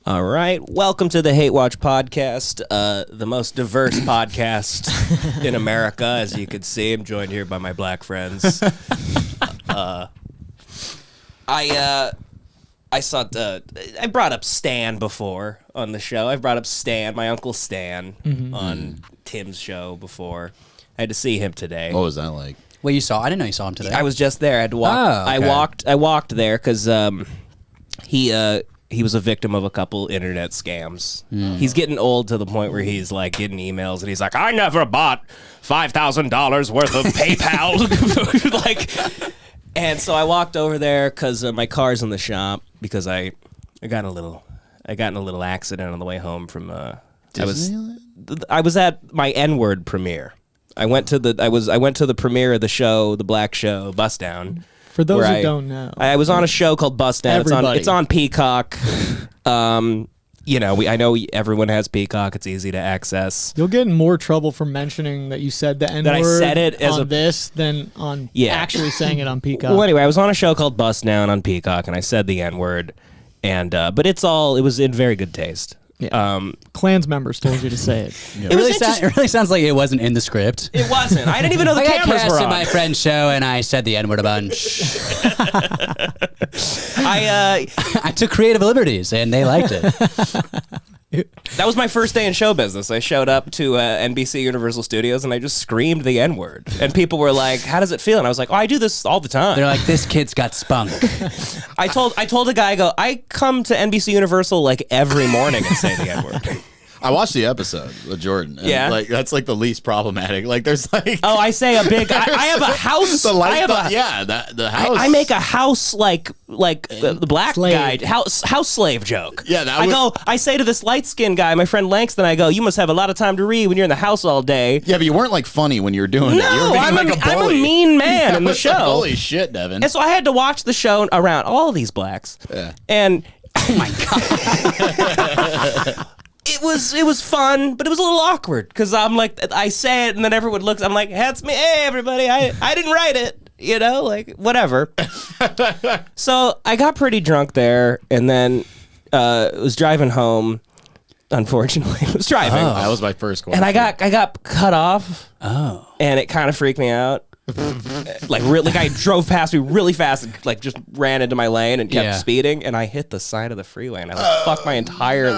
All right, welcome to the Hate Watch podcast, the most diverse podcast in America, as you can see. I'm joined here by my black friends. I brought up Stan before on the show. I've brought up Stan, my uncle Stan, on Tim's show before. I had to see him today. What was that like? Well, you saw? I didn't know you saw him today. I was just there. I had to walk. Oh, okay. I walked there because he was a victim of a couple internet scams. He's getting old to the point where he's like getting emails and he's like, I never bought $5,000 worth of PayPal. And so I walked over there because my car's in the shop because I got in a little accident on the way home from I was at my N-word premiere. I went to the premiere of the show, the black show, Bust Down. For those who don't know, I was on a show called Bust Down. It's on Peacock. I know everyone has Peacock. It's easy to access. You'll get in more trouble for mentioning that you said the N-word I said it as on this than on actually saying it on Peacock. Well, anyway, I was on a show called Bust Down on Peacock, and I said the N-word, and but it was in very good taste. Yeah. Clans members told you to say it. Yeah. It really sounds like it wasn't in the script. It wasn't. I didn't even know the cameras were on. I got my friend's show and I said the N-word a bunch. I took creative liberties and they liked it. That was my first day in show business. I showed up to NBC Universal Studios and I just screamed the N-word. And people were like, how does it feel? And I was like, oh, I do this all the time. They're like, this kid's got spunk. I told a guy, I come to NBC Universal like every morning and say the N-word. I watched the episode with Jordan. And that's like the least problematic. Like there's like I say a big. I have a house. The house. I make a house like the black slave. guy house slave joke. Yeah, I say to this light skinned guy, my friend Langston. I go, you must have a lot of time to read when you're in the house all day. Yeah, but you weren't like funny when you were doing it. You were being I'm like a bully. I'm a mean man in the show. Holy shit, Devin. And so I had to watch the show around all these blacks. Yeah. And oh my god. It was fun, but it was a little awkward because I'm like, I say it and then everyone looks. I'm like, that's me. Hey, everybody, I didn't write it. Whatever. So I got pretty drunk there, and then was driving home. Unfortunately, I was driving. Oh, that was my first question. And I got cut off. Oh, and it kind of freaked me out. I drove past me really fast and just ran into my lane and kept speeding, and I hit the side of the freeway and I fucked my entire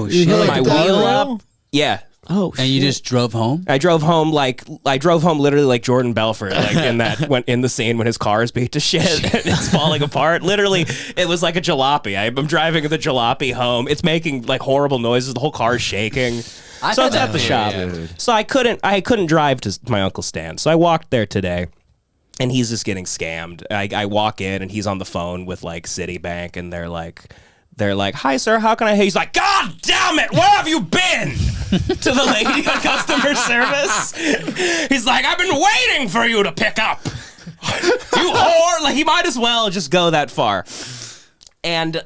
shit. My wheel up. Yeah. Oh, and you just drove home? I drove home literally like Jordan Belfort, in the scene when his car is beat to shit and it's falling apart. Literally, it was like a jalopy. I'm driving the jalopy home. It's making horrible noises. The whole car is shaking. So it's at the shop. So I couldn't drive to my Uncle Stan. So I walked there today, and he's just getting scammed. I walk in, and he's on the phone with Citibank, and they're like, hi, sir, how can I help you? He's like, God damn it, where have you been? To the lady in customer service. He's like, I've been waiting for you to pick up. You whore. He might as well just go that far. And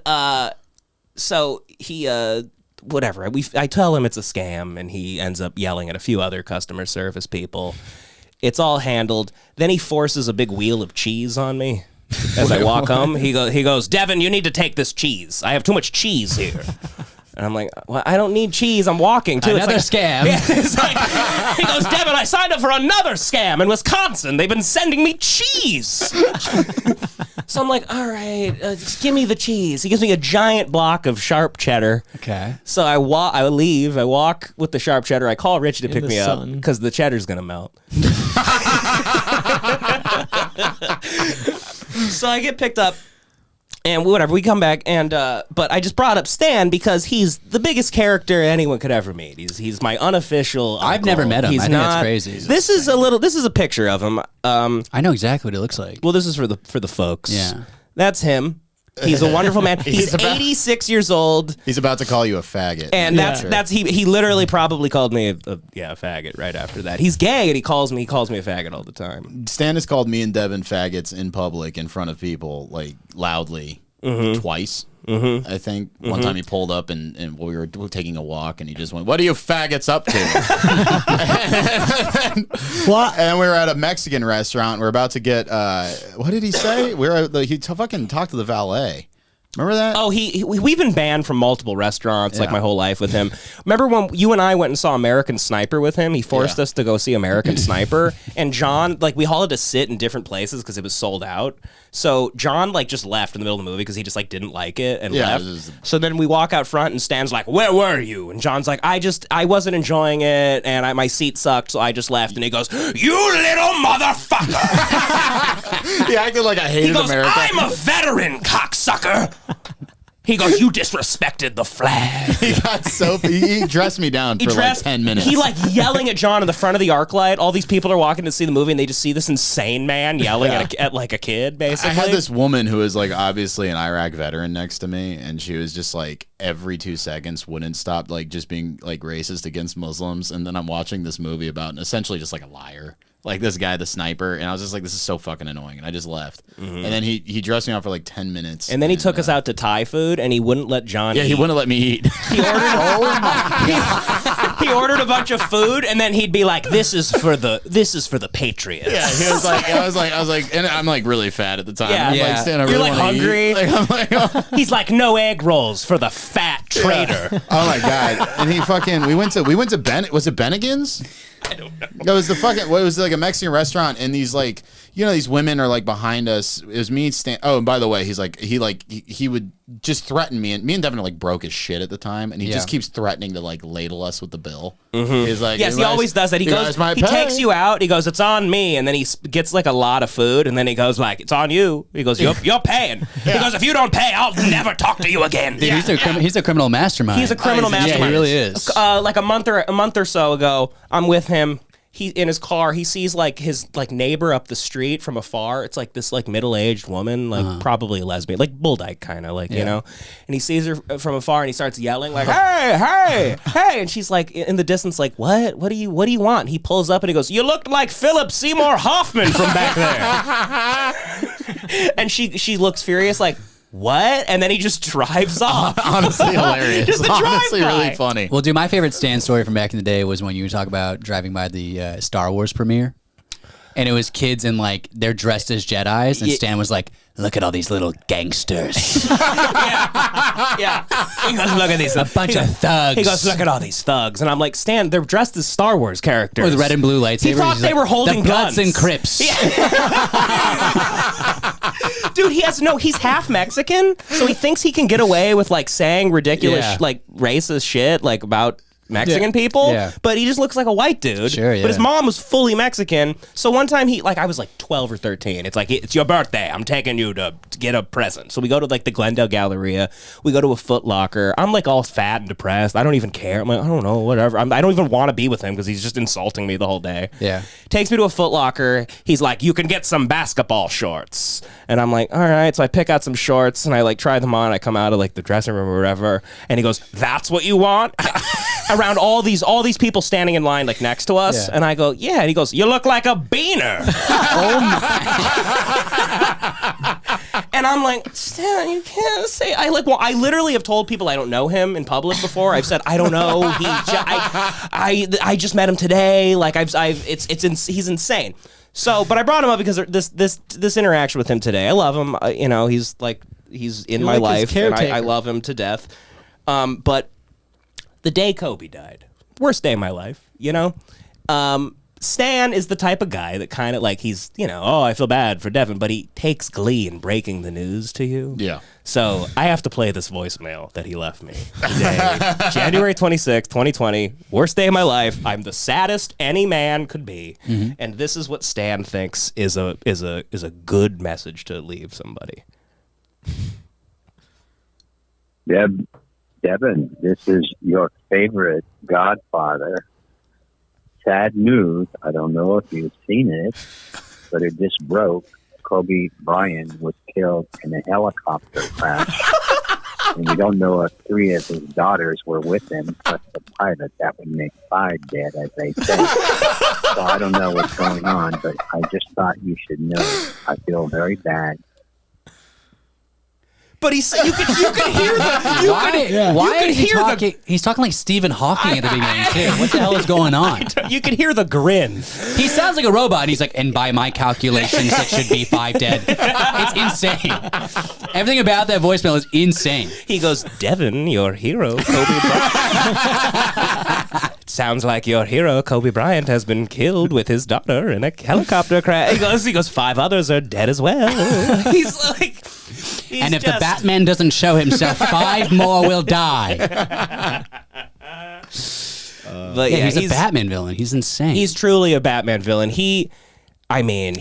so he... whatever. I tell him it's a scam, and he ends up yelling at a few other customer service people. It's all handled. Then he forces a big wheel of cheese on me as I walk home. He goes, Devin, you need to take this cheese. I have too much cheese here. And I'm like, well, I don't need cheese. I'm walking too. Another scam. Yeah, he goes, Devin, I signed up for another scam in Wisconsin. They've been sending me cheese. So I'm like, all right, just give me the cheese. He gives me a giant block of sharp cheddar. Okay. So I leave. I walk with the sharp cheddar. I call Richie to pick me up because the cheddar's going to melt. So I get picked up. And whatever, we come back, and but I just brought up Stan because he's the biggest character anyone could ever meet. He's my unofficial uncle. I've never met him. I think that's crazy. This is a picture of him. I know exactly what it looks like. Well, this is for the folks. Yeah, that's him. He's a wonderful man. He's 86 years old. He's about to call you a faggot. And he literally probably called me a faggot right after that. He's gay and he calls me a faggot all the time. Stan has called me and Devin faggots in public in front of people, loudly, twice. I think one time he pulled up and we were taking a walk and he just went, "What are you faggots up to?" And we were at a Mexican restaurant. We're about to get what did he say? He fucking talked to the valet. Remember that? Oh, we've been banned from multiple restaurants like my whole life with him. Remember when you and I went and saw American Sniper with him? He forced us to go see American Sniper, and John, like, we all had to sit in different places because it was sold out. So John, like, just left in the middle of the movie because he just, like, didn't like it and left. So then we walk out front and Stan's like, "Where were you?" And John's like, I wasn't enjoying it and my seat sucked, so I just left. And he goes, "You little motherfucker!" He acted like I hated America. "I'm a veteran, cocksucker." He goes, "You disrespected the flag." He got so he dressed me down for like 10 minutes. He like yelling at John in the front of the ArcLight. All these people are walking to see the movie, and they just see this insane man yelling at like a kid. Basically, I had this woman who was like obviously an Iraq veteran next to me, and she was just like every 2 seconds wouldn't stop like just being like racist against Muslims. And then I'm watching this movie about essentially just like a liar. Like this guy, the sniper, and I was just like, this is so fucking annoying, and I just left. And then he dressed me out for like 10 minutes. And then he took us out to Thai food, and he wouldn't let John eat. He wouldn't let me eat. He ordered he ordered a bunch of food, and then he'd be like, this is for the Patriots. Yeah, he was like, I was like, and I'm like really fat at the time. Yeah. I'm like, Stan, I really You're like hungry. Like, I'm like, oh. He's like, "No egg rolls for the fat traitor." Yeah. Oh my god! And he fucking we went to was it Bennigan's? I don't know. No, it was it was like a Mexican restaurant, and these like these women are like behind us. It was me and Stan. Oh, and by the way, he would just threaten me, and me and Devin are like broke as shit at the time, and he just keeps threatening to like ladle us with the bill. He's like, yes, he always does that. He goes, he takes you out. He goes, "It's on me," and then he gets like a lot of food, and then he goes like, "It's on you." He goes, "You're paying." He goes, "If you don't pay, I'll never talk to you again." Dude, he's a criminal mastermind. He's a criminal mastermind. Yeah, he really is. Like a month or so ago, I'm with him. He in his car, he sees like his like neighbor up the street from afar. It's like this like middle-aged woman, like probably a lesbian, like bull dyke kind of like, you know. And he sees her from afar and he starts yelling like, "Hey, hey, hey!" And she's like in the distance, like, "What? What do you want?" He pulls up and he goes, "You look like Philip Seymour Hoffman from back there." And she looks furious, like, "What?" And then he just drives off. Honestly hilarious. Just a honestly drive-by. really funny. Well, dude, my favorite Stan story from back in the day was when you talk about driving by the Star Wars premiere, and it was kids in like they're dressed as Jedis, and Stan was like, "Look at all these little gangsters." Yeah. He goes, "Look at these. A bunch of thugs. He goes, "Look at all these thugs." And I'm like, "Stan, they're dressed as Star Wars characters. With red and blue lightsabers. He thought they were holding the Bloods guns. and Crips. Dude, he's half Mexican, so he thinks he can get away with like saying ridiculous, like racist shit, like about Mexican people, but he just looks like a white dude. Sure, yeah. But his mom was fully Mexican. So one time I was like 12 or 13. It's like, "It's your birthday. I'm taking you to get a present." So we go to like the Glendale Galleria. We go to a Foot Locker. I'm like all fat and depressed. I don't even care. I'm like, I don't know, whatever. I don't even want to be with him because he's just insulting me the whole day. Yeah. Takes me to a Foot Locker. He's like, "You can get some basketball shorts." And I'm like, "All right." So I pick out some shorts and I like try them on. I come out of like the dressing room or whatever. And he goes, "That's what you want?" Around all these people standing in line like next to us, and I go, "Yeah," and he goes, "You look like a beaner." Oh my! And I'm like, "Stan, you can't say." I literally have told people I don't know him in public before. I've said I don't know. I just met him today. Like he's insane. So, but I brought him up because this interaction with him today. I love him. He's in my life, and I love him to death. But the day Kobe died, worst day of my life, Stan is the type of guy that kind of like he's, "Oh, I feel bad for Devin," but he takes glee in breaking the news to you. Yeah. So I have to play this voicemail that he left me today, January 26, 2020, worst day of my life. I'm the saddest any man could be. Mm-hmm. And this is what Stan thinks is a good message to leave somebody. Devin, this is your favorite Godfather. Sad news. I don't know if you've seen it, but it just broke. Kobe Bryant was killed in a helicopter crash. And we don't know if 3 of his daughters were with him, plus the pilot. That would make 5 dead, as they say. So I don't know what's going on, but I just thought you should know. I feel very bad. But you could hear the Why is he talking? He's talking like Stephen Hawking at the beginning too. What the hell is going on? You can hear the grin. He sounds like a robot. And he's like, and by my calculations, it should be 5 dead. It's insane. Everything about that voicemail is insane. He goes, Devin, your hero, Kobe Bryant. Sounds like your hero, Kobe Bryant, has been killed with his daughter in a helicopter crash. He goes, 5 others are dead as well. He's like... And if the Batman doesn't show himself, 5 more will die. But he's a Batman villain. He's insane. He's truly a Batman villain. He's been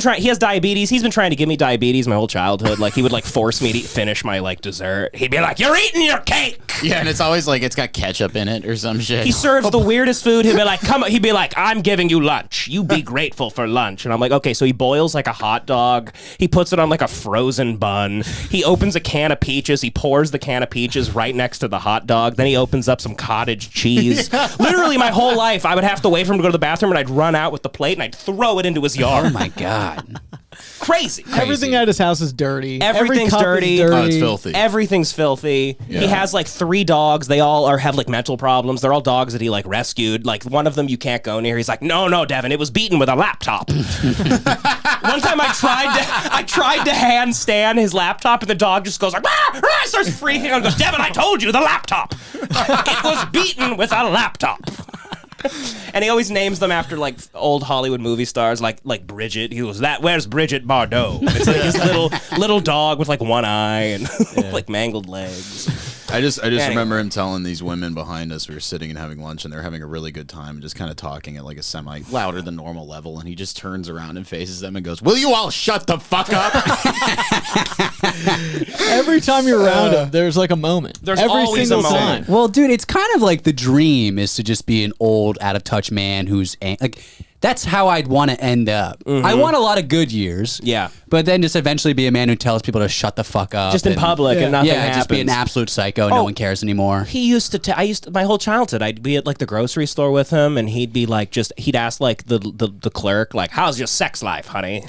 trying. He has diabetes. He's been trying to give me diabetes my whole childhood. Like he would like force me to finish my like dessert. He'd be like, "You're eating your cake." Yeah, and it's always like it's got ketchup in it or some shit. He serves the weirdest food. He'd be like, "Come on." He'd be like, "I'm giving you lunch. You be grateful for lunch." And I'm like, "Okay." So he boils like a hot dog. He puts it on like a frozen bun. He opens a can of peaches. He pours the can of peaches right next to the hot dog. Then he opens up some cottage cheese. Literally, my whole life, I would have to wait for him to go to the bathroom, and I'd run out with the plate and I'd throw it into his yard. Oh my God. Crazy. Everything at his house is dirty. Everything's dirty. Oh, it's filthy. Everything's filthy. Yeah. He has like 3 dogs. They all have like mental problems. They're all dogs that he like rescued. Like one of them you can't go near. He's like, no, Devin, it was beaten with a laptop. One time I tried to handstand his laptop, and the dog just goes like, rah, rah, starts freaking out and goes, Devin, I told you, the laptop. It was beaten with a laptop. And he always names them after like old Hollywood movie stars, like Bridget. He goes, "Where's Bridget Bardot?" And it's like his little dog with like one eye and like mangled legs. I just remember him telling these women behind us, we were sitting and having lunch, and they're having a really good time, and just kind of talking at like a semi louder than normal level, and he just turns around and faces them and goes, "Will you all shut the fuck up?" Every time you're around him, there's like a moment. There's every always single a moment. time. Well, dude, it's kind of like the dream is to just be an old, out of touch man who's like. That's how I'd want to end up. Mm-hmm. I want a lot of good years. Yeah. But then just eventually be a man who tells people to shut the fuck up. Just in public and nothing happens. Just be an absolute psycho. No one cares anymore. He used to, my whole childhood, I'd be at like the grocery store with him, and he'd be like, he'd ask like the clerk, like, "How's your sex life, honey?"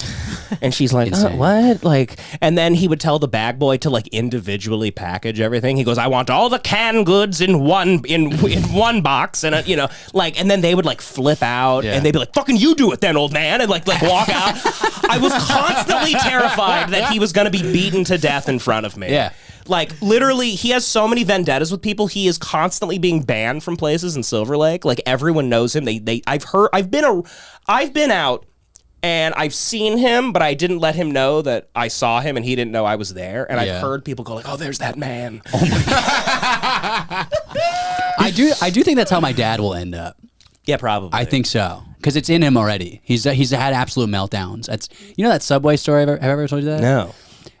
And she's like, "What?" Like, and then he would tell the bag boy to like individually package everything. He goes, "I want all the canned goods in one box," and and then they would like flip out, and they'd be like, "Fucking you do it then, old man," and like walk out. I was constantly terrified that he was going to be beaten to death in front of me. Yeah. Like literally, he has so many vendettas with people. He is constantly being banned from places in Silver Lake. Like everyone knows him. I've been out and I've seen him, but I didn't let him know that I saw him, and he didn't know I was there. And I've heard people go like, "Oh, there's that man." Oh my God. I do think that's how my dad will end up. Yeah, probably. I think so. Because it's in him already. He's had absolute meltdowns. That Subway story I've ever told you that? No.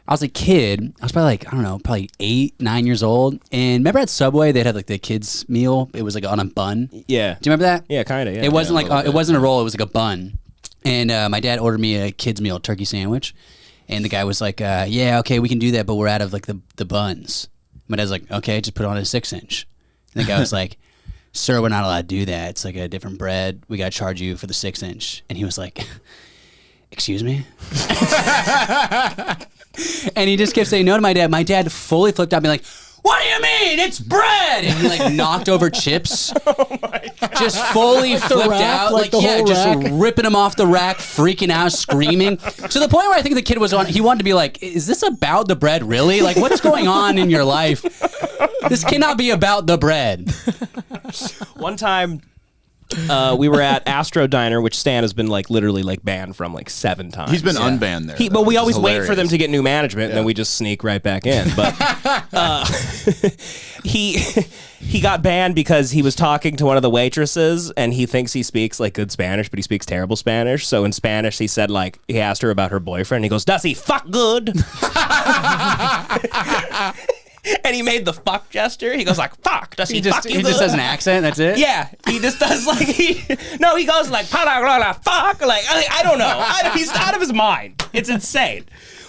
I was a kid. I was probably like, I don't know, probably 8, 9 years old. And remember at Subway, they'd have like the kids meal. It was like on a bun. Yeah. Do you remember that? Yeah, kind of. Yeah. It wasn't it wasn't a roll. It was like a bun. And my dad ordered me a kids meal, turkey sandwich. And the guy was like, "Yeah, okay, we can do that, but we're out of like the buns." My dad's like, "Okay, just put it on a 6-inch." And the guy was like, "Sir, we're not allowed to do that. It's like a different bread. We got to charge you for the 6-inch." And he was like, "Excuse me?" And he just kept saying no to my dad. My dad fully flipped out and be like, "What do you mean? It's bread!" And he like knocked over chips. Oh my God. Just fully flipped out. Like the whole just rack? ripping him off the rack, freaking out, screaming. To the point where I think the kid was he wanted to be like, "Is this about the bread, really? Like, what's going on in your life? This cannot be about the bread." One time, we were at Astro Diner, which Stan has been like literally like banned from like 7 times. He's been unbanned there. But we always wait for hilarious. them to get new management, and then we just sneak right back in. But he got banned because he was talking to one of the waitresses, and he thinks he speaks like good Spanish, but he speaks terrible Spanish. So in Spanish, he said like he asked her about her boyfriend. And he goes, "Does he fuck good?" And he made the fuck gesture. He goes like, "Fuck, does he fuck you He good?" just has an accent, that's it? Yeah, he just does like he goes like fuck, like I don't know. He's out of his mind. It's insane.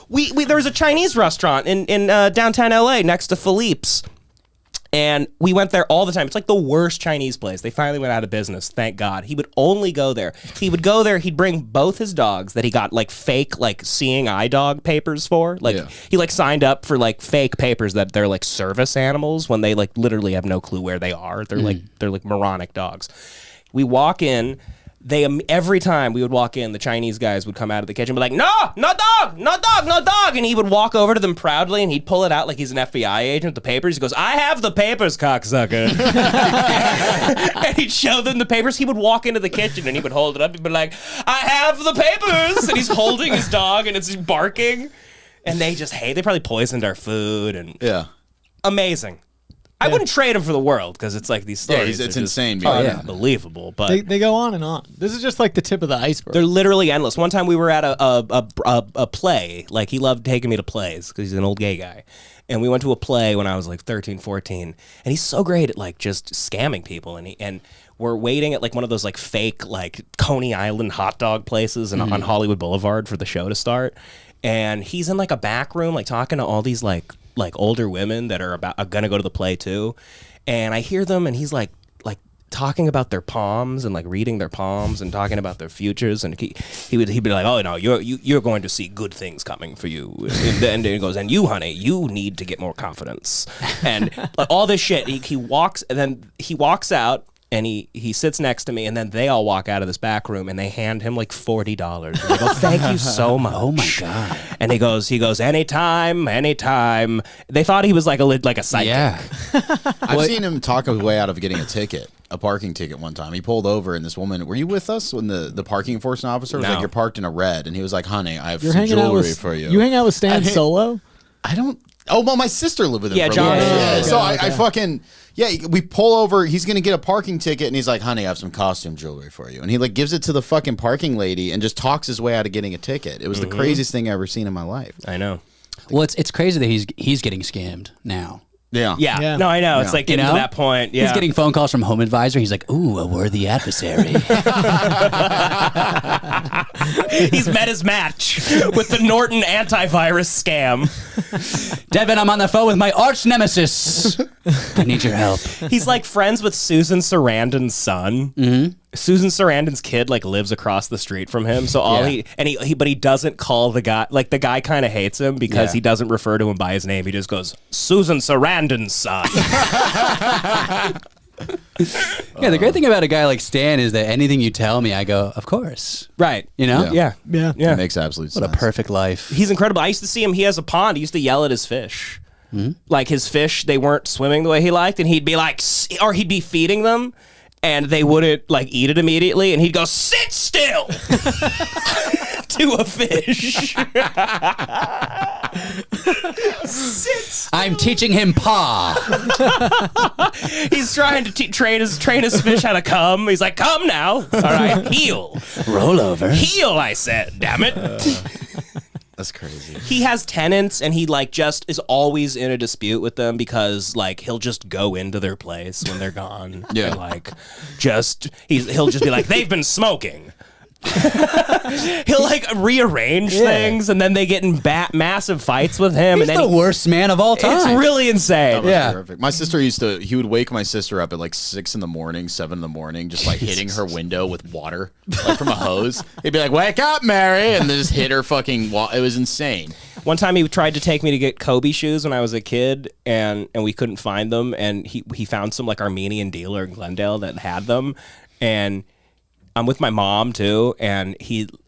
There was a Chinese restaurant in downtown LA next to Philippe's, And we went there all the time. It's like the worst Chinese place. They finally went out of business, thank God. He would only go there. He would go there, he'd bring both his dogs that he got like fake like seeing eye dog papers for. Like he like signed up for like fake papers that they're like service animals when they like literally have no clue where they are. They're like moronic dogs. We walk in, every time we would walk in, the Chinese guys would come out of the kitchen and be like, no dog, no dog, no dog. And he would walk over to them proudly and he'd pull it out like he's an FBI agent with the papers. He goes, I have the papers, cocksucker. And he'd show them the papers. He would walk into the kitchen and he would hold it up. He'd be like, I have the papers. And he's holding his dog and it's barking. And they probably poisoned our food. And amazing. I wouldn't trade him for the world because it's like these stories. Yeah, it's insane. Unbelievable. But they go on and on. This is just like the tip of the iceberg. They're literally endless. One time we were at a play. Like he loved taking me to plays because he's an old gay guy. And we went to a play when I was like 13, 14. And he's so great at like just scamming people. And we're waiting at like one of those like fake like Coney Island hot dog places on Hollywood Boulevard for the show to start. And he's in like a back room like talking to all these like older women that are gonna go to the play too, and I hear them and he's like talking about their palms and like reading their palms and talking about their futures, and he'd be like, oh no, you're going to see good things coming for you, and he goes, and you honey, you need to get more confidence, and like, all this shit. He walks out. And he sits next to me, and then they all walk out of this back room, and they hand him like $40. And they go, thank you so much. Oh my God. And he goes, anytime. They thought he was like a psychic. Yeah. I've seen him talk his way out of getting a parking ticket one time. He pulled over, and this woman, were you with us when the parking enforcement officer was like, you're parked in a red, and he was like, honey, I have some jewelry for you. You hang out with Stan Solo? I don't. Oh, well, my sister lived with him. Yeah, for John. a while. Yeah. So I fucking we pull over. He's gonna get a parking ticket, and he's like, "Honey, I have some costume jewelry for you." And he like gives it to the fucking parking lady, and just talks his way out of getting a ticket. It was the craziest thing I ever seen in my life. I know. Well, it's crazy that he's getting scammed now. Yeah. No, I know. It's like getting to that point. Yeah. He's getting phone calls from Home Advisor. He's like, ooh, a worthy adversary. He's met his match with the Norton antivirus scam. Devin, I'm on the phone with my arch nemesis. I need your help. He's like friends with Susan Sarandon's son. Mm-hmm. Susan Sarandon's kid like lives across the street from him. So but he doesn't call the guy, like the guy kind of hates him because he doesn't refer to him by his name. He just goes, Susan Sarandon's son. Yeah, the great thing about a guy like Stan is that anything you tell me, I go, of course. Right. You know? Yeah. It makes absolute sense. What a perfect life. He's incredible. I used to see him. He has a pond. He used to yell at his fish. Mm-hmm. Like his fish, they weren't swimming the way he liked. And he'd be like, or he'd be feeding them. And they wouldn't like eat it immediately, and he'd go, sit still to a fish. Sit still. I'm teaching him paw. He's trying to train his fish how to come. He's like, come now. All right, heel. Roll over. Heel, I said, damn it. That's crazy. He has tenants, and he like just is always in a dispute with them because like he'll just go into their place when they're gone. Yeah. And, like he'll just be like, they've been smoking. He'll like rearrange things, and then they get in massive fights with him. He's and then the worst man of all time. It's really insane. That was terrific. My sister he would wake my sister up at like 6 in the morning, 7 in the morning, just like hitting her window with water, like from a hose. He'd be like, wake up, Mary, and then just hit her fucking it was insane. One time he tried to take me to get Kobe shoes when I was a kid, and we couldn't find them, and he found some like Armenian dealer in Glendale that had them, and I'm with my mom too, and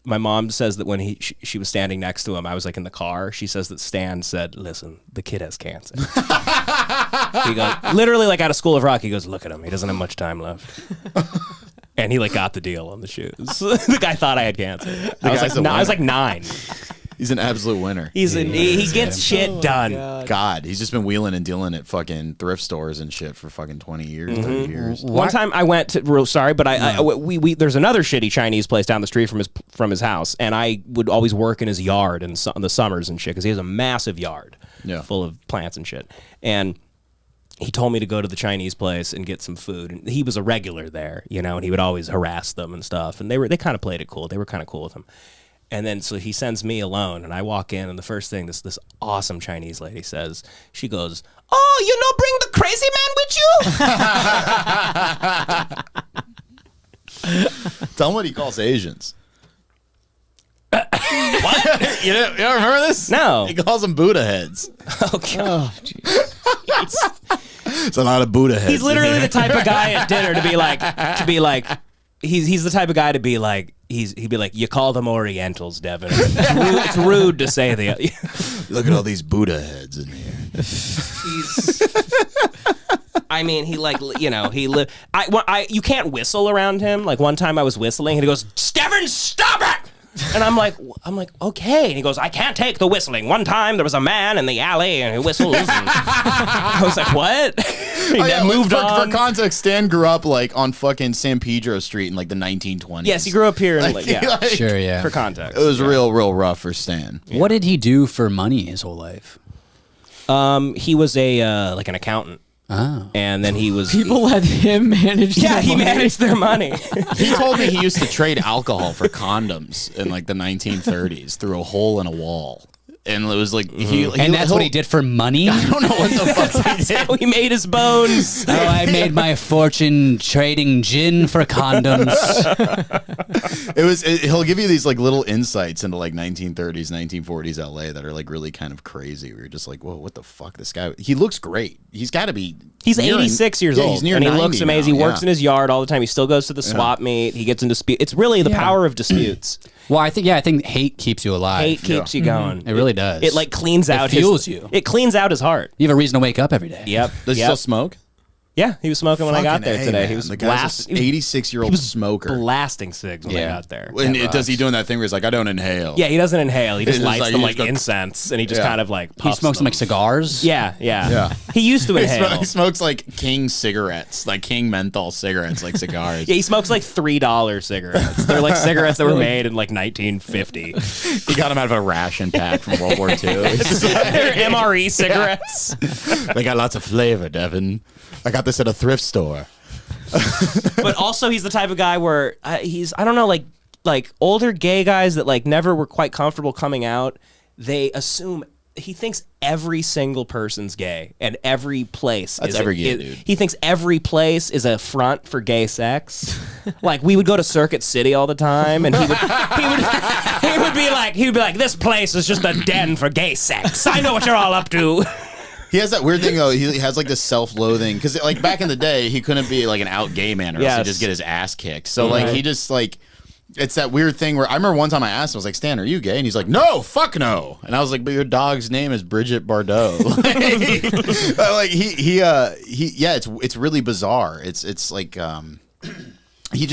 my mom says that when she was standing next to him, I was like in the car. She says that Stan said, "Listen, the kid has cancer." He goes, literally like out of School of Rock. He goes, "Look at him. He doesn't have much time left." And he like got the deal on the shoes. The guy thought I had cancer. I was like 9. He's an absolute winner. He gets shit done. God, he's just been wheeling and dealing at fucking thrift stores and shit for fucking 20 years, 30 years. One time I went to there's another shitty Chinese place down the street from his house, and I would always work in his yard in the summers and shit because he has a massive yard full of plants and shit. And he told me to go to the Chinese place and get some food, and he was a regular there, and he would always harass them and stuff, and they kind of played it cool. They were kind of cool with him. And then so he sends me alone, and I walk in, and the first thing this awesome Chinese lady says, she goes, "Oh, you know, bring the crazy man with you." Tell him what he calls Asians. What? You don't remember this? No. He calls them Buddha heads. Oh, God. Oh, jeez. It's a lot of Buddha heads. He's literally the type of guy at dinner to be like, he's the type of guy to be like, he'd be like, you call them Orientals, Devin. It's rude to say the. Look at all these Buddha heads in here. I mean, he like, you know, you can't whistle around him. Like one time I was whistling and he goes, "Devin, stop it!" And I'm like, okay. And he goes, "I can't take the whistling. One time there was a man in the alley and he whistles." And I was like, what? He moved on. For context, Stan grew up like on fucking San Pedro Street in like the 1920s. Yes, he grew up here. And Sure, yeah. For context. It was real rough for Stan. What did he do for money his whole life? He was like an accountant. Oh. And then he was People let him manage. Yeah, their he money. managed their money. He told me he used to trade alcohol for condoms in like the 1930s through a hole in a wall. And it was like And that's what he did for money? I don't know what the fuck he That's did. how he made his bones. Oh, I made my fortune trading gin for condoms. He'll give you these like little insights into like 1930s, 1940s LA that are like really kind of crazy. We're just like, whoa, what the fuck? This guy, he looks great. He's got to be. He's 86 years old, He's near and he 90 looks amazing. now, He works in his yard all the time. He still goes to the swap meet. He gets in dispute. It's really the power of disputes. Well, I think hate keeps you alive. Hate keeps you going. It really does. It like cleans out. fuels you. It cleans out his heart. You have a reason to wake up every day. Yep. Does he still smoke? Yeah, he was smoking when I got there Fucking A, today. man. He was the guy's an 86-year-old smoker. blasting cigs when I Yeah. got there. And does he doing that thing where he's like, I don't inhale? Yeah, he doesn't inhale. He just He's just lights like- them he like just go- incense, and he just Yeah. kind of like He puffs smokes them. like cigars. Yeah. He used to inhale. He smokes like King cigarettes, like King menthol cigarettes, like cigars. Yeah, he smokes like $3 cigarettes. They're like cigarettes that were made in like 1950. He got them out of a ration pack from World War II. They're MRE cigarettes. They got lots of flavor, Devin. I got this at a thrift store. But also, he's the type of guy where I don't know, like older gay guys that like never were quite comfortable coming out. They assume he thinks every single person's gay, and every place. That's is every gay dude. He thinks every place is a front for gay sex. Like we would go to Circuit City all the time, and he would be like, "This place is just a den for gay sex. I know what you're all up to." He has that weird thing though. He has like this self-loathing because like back in the day, he couldn't be like an out gay man or else he'd Yes. just get his ass kicked. So like he just like. It's that weird thing where I remember one time I asked him, I was like, "Stan, are you gay?" And he's like, "No, fuck no." And I was like, "But your dog's name is Bridget Bardot." Like it's really bizarre. It's like he's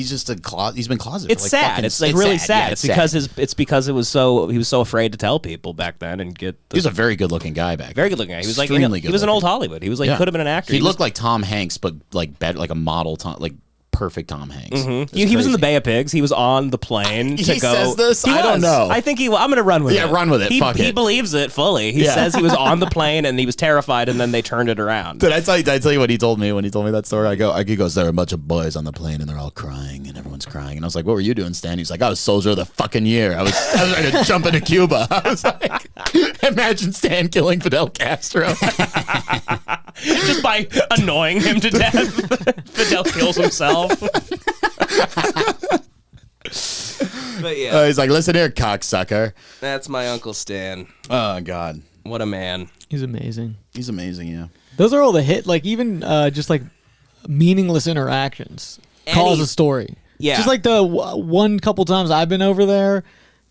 just a closet. He's been closeted. It's for like sad. fucking- It's like really sad. sad. Yeah, it's because he was so afraid to tell people back then and get. He was a very good-looking guy back. Very good looking guy. He was like Extremely he was an good-looking. old Hollywood. He was like Yeah. could have been an actor. He was- looked like Tom Hanks, but like better, like a model Tom, like perfect Tom Hanks. It's He was in the crazy. Bay of Pigs. He was on the plane to He go. says this? He I don't was. know. I think I'm going to run with it. Yeah, run with it. He Fuck it. believes it fully. He Yeah. says he was on the plane and he was terrified, and then they turned it around. Did I tell you what he told me when he told me that story? He goes, there were a bunch of boys on the plane and they're all crying and everyone's crying. And I was like, what were you doing, Stan? He's like, I was soldier of the fucking year. I was ready to jump into Cuba. I was like, imagine Stan killing Fidel Castro. Just by annoying him to death. Fidel kills himself. But yeah, He's like, listen here, cocksucker. that's my Uncle Stan. Oh, God. What a man. He's amazing. He's amazing, yeah. Those are all the hit. Like even just like meaningless interactions cause a story. Yeah. Just like the one couple times I've been over there,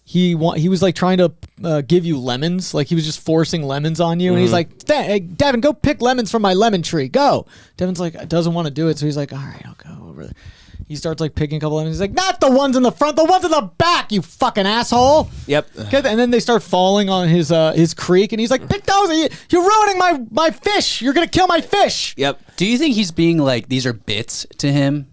he was like trying to give you lemons. Like he was just forcing lemons on you, and he's like, "Hey, Devin, go pick lemons from my lemon tree. Go." Devin's like, doesn't want to do it, so he's like, "All right, I'll go over there." He starts like picking a couple lemons. He's like, "Not the ones in the front, the ones in the back, you fucking asshole." Yep. Okay, and then they start falling on his creek, and he's like, "Pick those! You're ruining my fish. You're gonna kill my fish." Yep. Do you think he's being like, these are bits to him?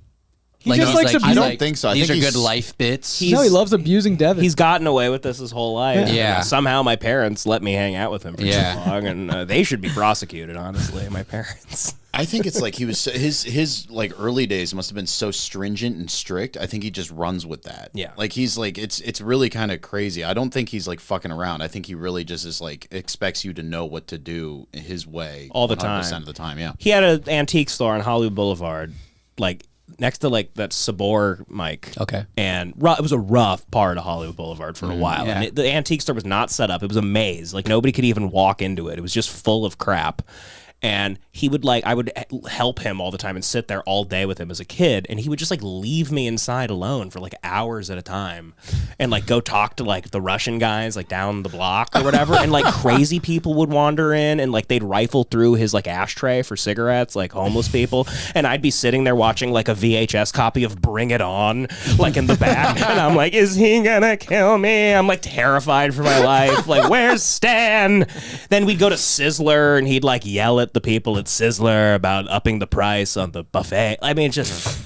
He just likes he's I don't abusing. think so. I These think are he's- good life bits. No, he loves abusing Devin. He's gotten away with this his whole life. Yeah. And somehow my parents let me hang out with him for Yeah. too long, and they should be prosecuted, honestly, my parents. I think it's like he was his like early days must have been so stringent and strict. I think he just runs with that. Yeah. Like he's like it's really kind of crazy. I don't think he's like fucking around. I think he really just is like expects you to know what to do his way all the 100% time. of the time. Yeah. He had an antique store on Hollywood Boulevard, like next to like that Sabor mic. Okay. And it was a rough part of Hollywood Boulevard for a while. yeah. And the antique store was not set up. It was a maze. Like nobody could even walk into it. It was just full of crap. And he would I would help him all the time and sit there all day with him as a kid. And he would just like leave me inside alone for like hours at a time and like go talk to like the Russian guys like down the block or whatever. And like crazy people would wander in and like they'd rifle through his like ashtray for cigarettes, like homeless people. And I'd be sitting there watching like a VHS copy of Bring It On, like in the back. And I'm like, is he gonna kill me? I'm like terrified for my life. Like, where's Stan? Then we'd go to Sizzler and he'd like yell at the people at Sizzler about upping the price on the buffet. I mean, just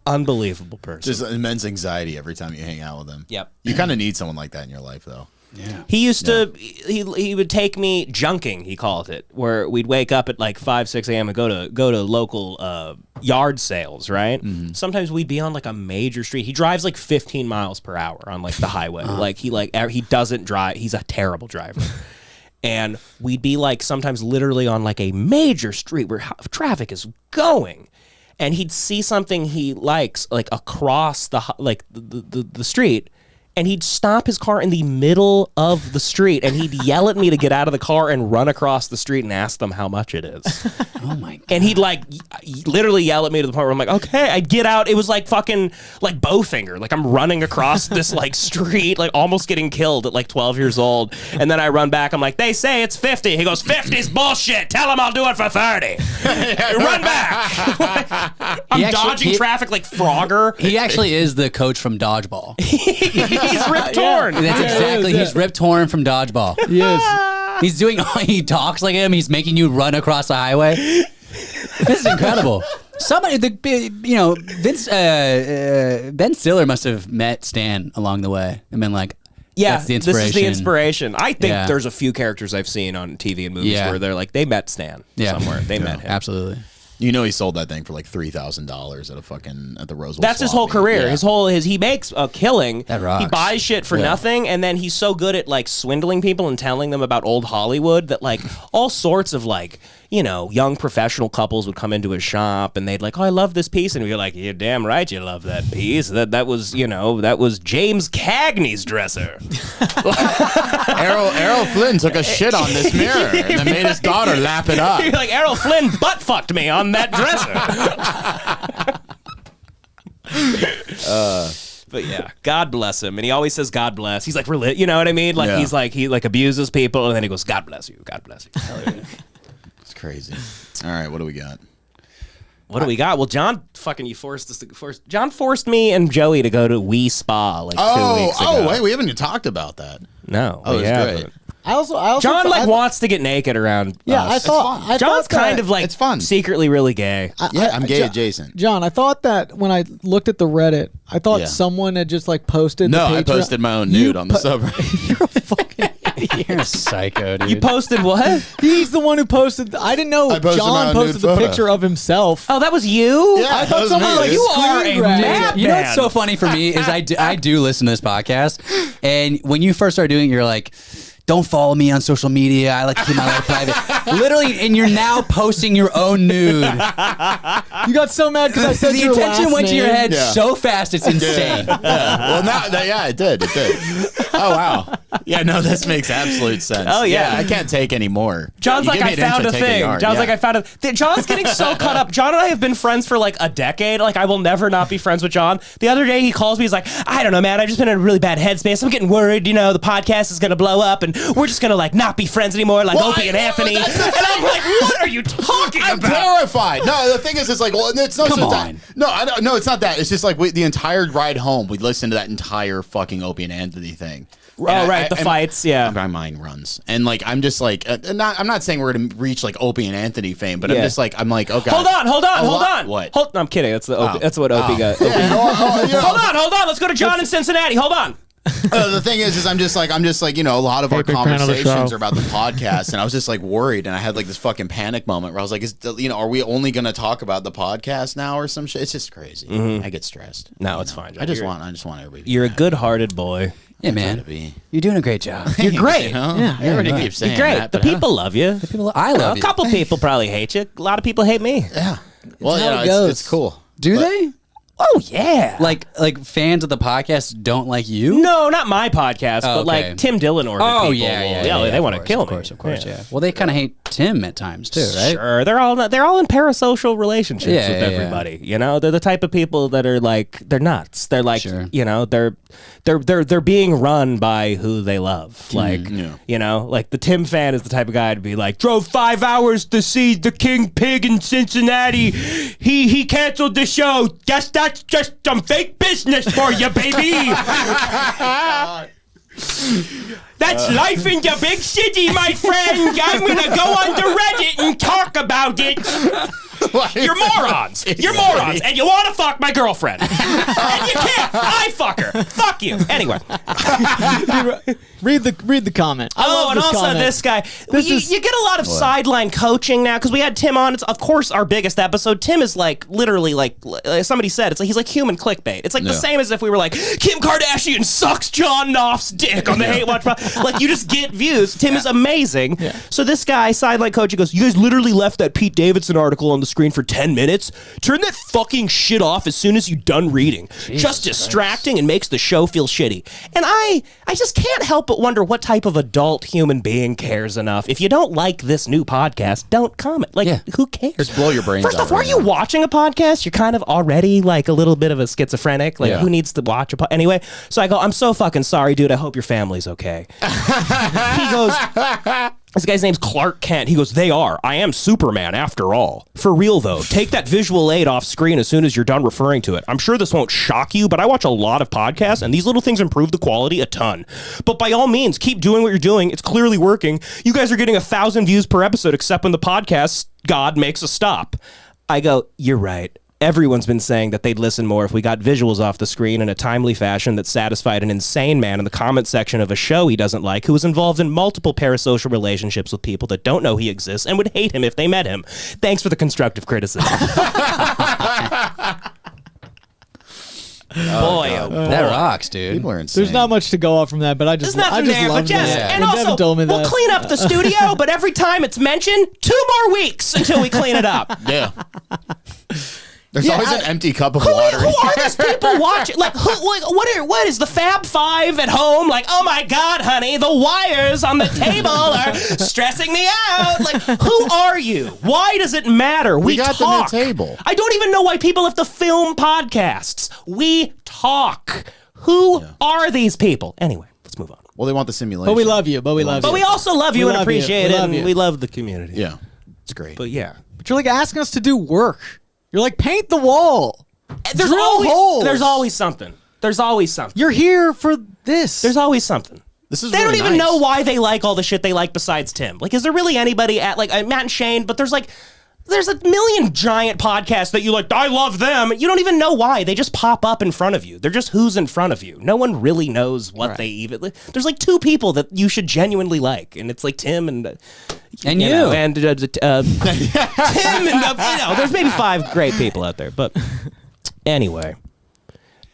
unbelievable person. Just immense anxiety every time you hang out with him. Yep. You kind of need someone like that in your life, though. Yeah. He used to, he would take me junking, he called it, where we'd wake up at like 5, 6 a.m. and go to local yard sales, right? Mm-hmm. Sometimes we'd be on like a major street. He drives like 15 miles per hour on like the highway. He doesn't drive. He's a terrible driver. And we'd be like sometimes literally on like a major street where traffic is going. And he'd see something he likes like across the street. And he'd stop his car in the middle of the street and he'd yell at me to get out of the car and run across the street and ask them how much it is. Oh my God. And he'd like literally yell at me to the point where I'm like, okay, I'd get out. It was like fucking like Bowfinger. Like I'm running across this like street, like almost getting killed at like 12 years old. And then I run back. I'm like, they say it's 50. He goes, 50's bullshit. Tell him I'll do it for 30. Run back. I'm dodging traffic like Frogger. He actually is the coach from Dodgeball. He's Rip Torn. That's exactly. He's Rip Torn from Dodgeball. Yes. He's doing. He talks like him. He's making you run across the highway. This is incredible. Somebody, Ben Stiller must have met Stan along the way and been like, yeah, that's the inspiration. This is the inspiration. I think there's a few characters I've seen on TV and movies where they're like, they met Stan somewhere. They met him. Absolutely. You know he sold that thing for like $3,000 at the Roswell. That's his whole career. Yeah. He makes a killing. That rocks. He buys shit for nothing, and then he's so good at like swindling people and telling them about old Hollywood that like all sorts of like young professional couples would come into his shop and they'd like, oh, I love this piece, and we'd be like, you're damn right you love that piece. That was James Cagney's dresser. Errol Flynn took a shit on this mirror and then made his daughter lap it up. You're like, Errol Flynn butt fucked me on that dresser. But yeah, God bless him, and he always says God bless. He's like, you know what I mean? Like he's like he like abuses people, and then he goes, God bless you, God bless you. It's crazy. All right, what do we got? What do we got? Well, John John forced me and Joey to go to Wii Spa like 2 weeks ago. Oh, wait, we haven't even talked about that. No. Oh, it's great. I also John wants to get naked around. Yeah, us. John's kind of like it's fun. Secretly really gay. I'm gay adjacent. John, I thought that when I looked at the Reddit, I thought someone had just like posted. No, the I posted my own nude on the subreddit. You're a fucking. You're a psycho, dude. You posted what? He's the one who posted. I didn't know John posted the picture of himself. Oh, that was you? Yeah, I thought someone me. like You are a screen grabbed mad it. You know what's so funny for me is I do listen to this podcast, and when you first started doing it, you're like, don't follow me on social media. I like to keep my life private. Literally, and you're now posting your own nude. You got so mad because I said The your attention last went to your name. head so fast, it's insane. Well, it did. Oh, wow. Yeah, no, this makes absolute sense. Oh, yeah. I can't take any more. John's You like, give me I an inch, found a take thing. yard. John's Yeah. like, I found a. John's getting so caught up. John and I have been friends for like a decade. Like, I will never not be friends with John. The other day, he calls me. He's like, I don't know, man. I've just been in a really bad headspace. I'm getting worried. The podcast is going to blow up, and we're just going to like not be friends anymore, like Well, Opie and Anthony. And I'm like, what are you talking I'm about? terrified. No, the thing is, it's like, well, it's no. Come so on. that, no, I don't. No, it's not that. It's just like the entire ride home, we listened to that entire fucking Opie and Anthony thing. Oh, right, the fights, yeah. My mind runs, and like I'm just like, I'm not saying we're gonna reach like Opie and Anthony fame, but Yeah. I'm just like, I'm like, okay. Hold on. What? No, I'm kidding. That's what Opie got. Yeah, Hold on. Let's go to John in Cincinnati. Hold on. The thing is I'm just like, a lot of our big fan of the conversations show. are about the podcast, and I was just like worried, and I had like this fucking panic moment where I was like, are we only going to talk about the podcast now or some shit? It's just crazy. I get stressed. No, it's fine. I just want everybody. You're a good-hearted boy. Yeah, man. You're doing a great job. You're great. Everybody keeps saying You're great. that. The but, people love you. I love A you. couple people probably hate you. A lot of people hate me. Well, how it goes. it's cool. Do they? Oh yeah. Like fans of the podcast don't like you? No, not my podcast, but okay. like Tim Dillon or Oh people. yeah. They want to kill Of me. course, yeah. Well, they kind of hate Tim at times too, right? Sure, they're all in parasocial relationships Yeah, with yeah, everybody. You know, they're the type of people that are like they're nuts. They're like Sure. you know they're being run by who they love. Like you know, like the Tim fan is the type of guy to be like drove 5 hours to see the King Pig in Cincinnati. He canceled the show. Guess that's just some fake business for you, baby. That's life in the big city, my friend. I'm gonna go onto Reddit and talk about it. You're morons. You're morons, and you want to fuck my girlfriend, and you can't. I fuck her. Fuck you. Anyway. Read the comment. I Oh, love and this also comment. this guy. You get a lot of sideline coaching now because we had Tim on. It's of course our biggest episode. Tim is like literally like somebody said. It's like he's like human clickbait. It's like the same as if we were like Kim Kardashian sucks John Knopf's dick on the Hate Watch. Like you just get views. Tim is amazing. Yeah. So this guy sideline coaching goes. You guys literally left that Pete Davidson article on the screen for 10 minutes. Turn that fucking shit off as soon as you're done reading. Just distracting and makes the show feel shitty. And I just can't help but wonder what type of adult human being cares enough. If you don't like this new podcast, don't comment. Like, who cares? Just blow your brains First out off, were right you now. watching a podcast? You're kind of already like a little bit of a schizophrenic. Like, who needs to watch a podcast? Anyway, so I go, I'm so fucking sorry, dude. I hope your family's okay. He goes, this guy's name's Clark Kent. He goes, they are. I am Superman after all. For real, though, take that visual aid off screen as soon as you're done referring to it. I'm sure this won't shock you, but I watch a lot of podcasts, and these little things improve the quality a ton. But by all means, keep doing what you're doing. It's clearly working. You guys are getting 1,000 views per episode, except when the podcast god makes a stop. I go, you're right. Everyone's been saying that they'd listen more if we got visuals off the screen in a timely fashion that satisfied an insane man in the comment section of a show he doesn't like who is involved in multiple parasocial relationships with people that don't know he exists and would hate him if they met him. Thanks for the constructive criticism. Boy, oh boy. That rocks, dude. People are insane. There's not much to go off from that, but I just There's nothing there, love but yes, that. and When Devin also told me we'll that. clean up the studio, but every time it's mentioned, 2 more weeks until we clean it up. Yeah. There's always an empty cup of water. Who are these people watching? Like, what is the Fab Five at home? Like, oh my God, honey, the wires on the table are stressing me out. Like, who are you? Why does it matter? We got talk. the new table. I don't even know why people have to film podcasts. We talk. Who are these people? Anyway, let's move on. Well, they want the simulation. But we love you. But we love you. But we also love you We and love you. appreciate We it, love and you. we love the community. Yeah. It's great. But yeah. But you're like asking us to do work. You're like, paint the wall. There's Drill always, holes. there's always something. There's always something. You're here for this. There's always something. This is They really don't even nice. know why they like all the shit they like besides Tim. Like, is there really anybody at, like, Matt and Shane, but there's a million giant podcasts that you like, I love them. You don't even know why. They just pop up in front of you. They're just who's in front of you. No one really knows what they even... There's like 2 people that you should genuinely like, and it's like Tim and... And you. know, and Tim and... there's maybe 5 great people out there, but... Anyway.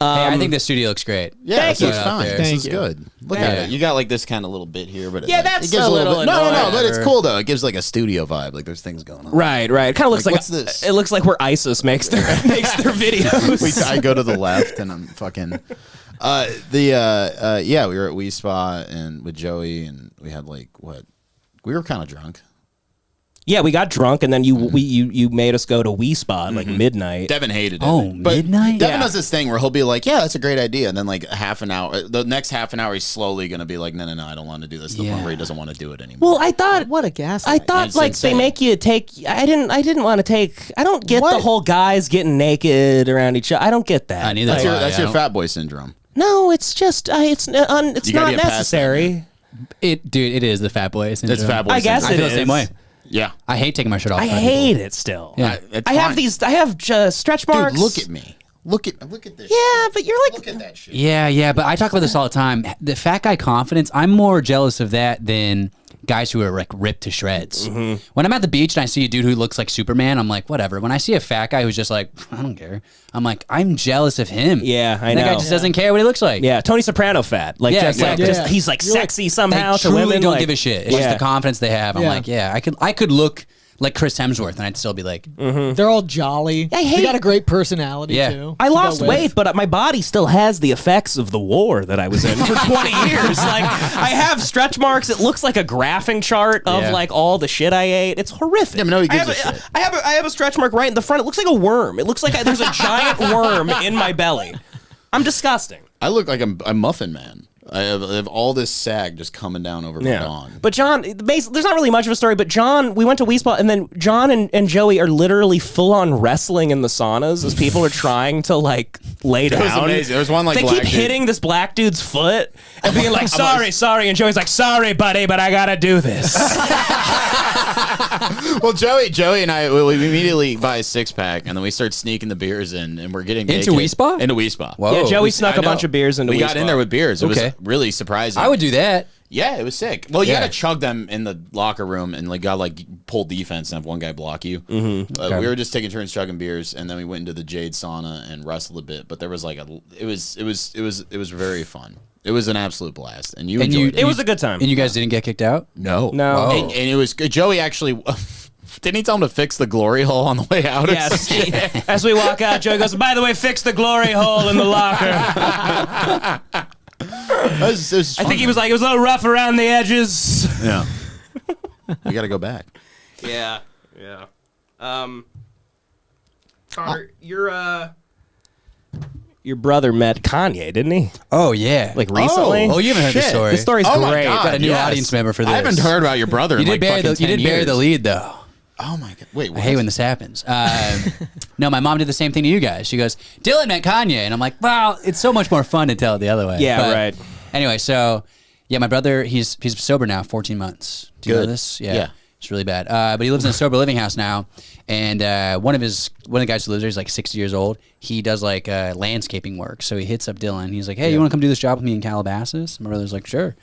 Hey, I think the studio looks great. Yeah, Thank this you. is fine. Thank This is you. good. Look Yeah. at it. You got like this kind of little bit here, but Yeah, it, that's it gives a a little little bit. No, annoying. but it's cool though. It gives like a studio vibe. Like there's things going on. Right. It kind of looks Like, like what's this? It looks like where ISIS makes their videos. I go to the left and I'm fucking. We were at Wii Spa and with Joey and we had like what? We were kind of drunk. Yeah, we got drunk, and then you made us go to Wii Spa at like midnight. Devin hated it. Oh, but midnight? Devin Yeah. does this thing where he'll be like, "Yeah, that's a great idea," and then like half an hour, the next half an hour, he's slowly gonna be like, "No, I don't want to do this." To the point where he doesn't want to do it anymore. Well, I thought What a gas. I thought It's like insane. they make you take. I didn't want to take. I don't get the What? whole guys getting naked around each other. I don't get that. I neither. that's do your I. that's I your don't- fat boy syndrome. No, it's just it's You not gotta get past that, necessary. Dude, it is the fat boy syndrome. It's fat boy. I guess syndrome. I feel the same way. Yeah. I hate taking my shirt off. I in front of hate people. it still. Yeah. It's I have fine. these. I have stretch marks. Dude, look at me. Look at this. Yeah, but you're like, Look at that shit. Yeah, but I talk about this all the time. The fat guy confidence, I'm more jealous of that than guys who are like ripped to shreds. Mm-hmm. When I'm at the beach and I see a dude who looks like Superman, I'm like, whatever. When I see a fat guy who's just like, I don't care, I'm like, I'm jealous of him. Yeah, I That know. guy just doesn't care what he looks like. yeah, Tony Soprano fat. Like, Yeah, just like, exactly. just, he's like sexy somehow They to truly women. don't like, give a shit. It's yeah. just the confidence they have. I'm Yeah. like, yeah, I could look like Chris Hemsworth and I'd still be like, They're all jolly. I hate- They got a great personality Yeah. too. I to go lost with. weight, but my body still has the effects of the war that I was in for 20 years. Like, I have stretch marks. It looks like a graphing chart of Yeah. like all the shit I ate. It's horrific. Yeah, but nobody I gives have a shit. I have a stretch mark right in the front. It looks like a worm. It looks like there's a giant worm in my belly. I'm disgusting. I look like a muffin man. I have all this sag just coming down over my dong. But John, there's not really much of a story, but John, we went to Wii Spa, and then John and Joey are literally full-on wrestling in the saunas as people are trying to, like, lay down. It was amazing. There was one, like, they black keep dude. hitting this black dude's foot and being like, sorry, and Joey's like, sorry, buddy, but I gotta do this. Well, Joey and I, we immediately buy a 6-pack, and then we start sneaking the beers in, and we're getting Into naked. Wii Spa? Into Wii Spa. Whoa. Yeah, Joey We- snuck I a bunch know. of beers into We Wii got Spa. in there with beers. It Okay. was really surprising. I would do that. Yeah, it was sick. Well, you Yeah. gotta chug them in the locker room and like got like pull defense and have one guy block you. Okay. We were just taking turns chugging beers, and then we went into the Jade sauna and wrestled a bit. But there was like it was very fun. It was an absolute blast, and you enjoyed it. It was a good time. And you guys didn't get kicked out? No, No. Whoa. and it was good. Joey actually. Didn't he tell him to fix the glory hole on the way out? or Yes. some shit? As we walk out, Joey goes, by the way, fix the glory hole in the locker. It was I fun, think he was like, it was a little rough around the edges. yeah. We got to go back. Yeah. Connor, your brother met Kanye, didn't he? Oh, yeah. Like recently? Oh, you haven't heard the shit. story. This story's Oh my great. God, Got a new yes. audience member for this. I haven't heard about your brother. You in did like bury fucking 10 years. the lead, though. Oh my god! Wait, what? I hate when this happens. No, my mom did the same thing to you guys. She goes, Dylan met Kanye. And I'm like, well, it's so much more fun to tell it the other way. Yeah, But right. Anyway, so, yeah, my brother, he's sober now, 14 months. Do you know Good. this? Yeah. It's really bad. But he lives in a sober living house now. And one of the guys who lives there is like 60 years old. He does like landscaping work. So he hits up Dylan. He's like, hey, you want to come do this job with me in Calabasas? My brother's like, sure.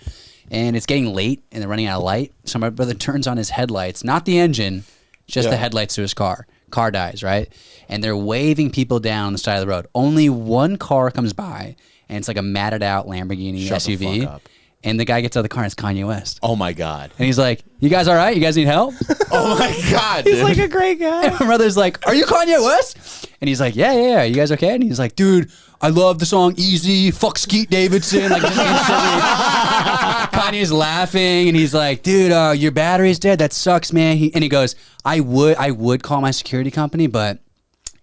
And it's getting late and they're running out of light. So my brother turns on his headlights, not the engine, just the headlights to his car. Car dies, right? And they're waving people down on the side of the road. Only one car comes by, and it's like a matted out Lamborghini Shut the SUV. fuck up. And the guy gets out of the car and it's Kanye West. Oh my god! And he's like, you guys all right? You guys need help? Oh my god! He's dude. like a great guy. And my brother's like, are you Kanye West? And he's like, yeah. You guys okay? And he's like, dude, I love the song Easy, fuck Skeet Davidson. Like, just instantly. Kanye's laughing and he's like, dude, your battery's dead. That sucks, man. And he goes, I would call my security company, but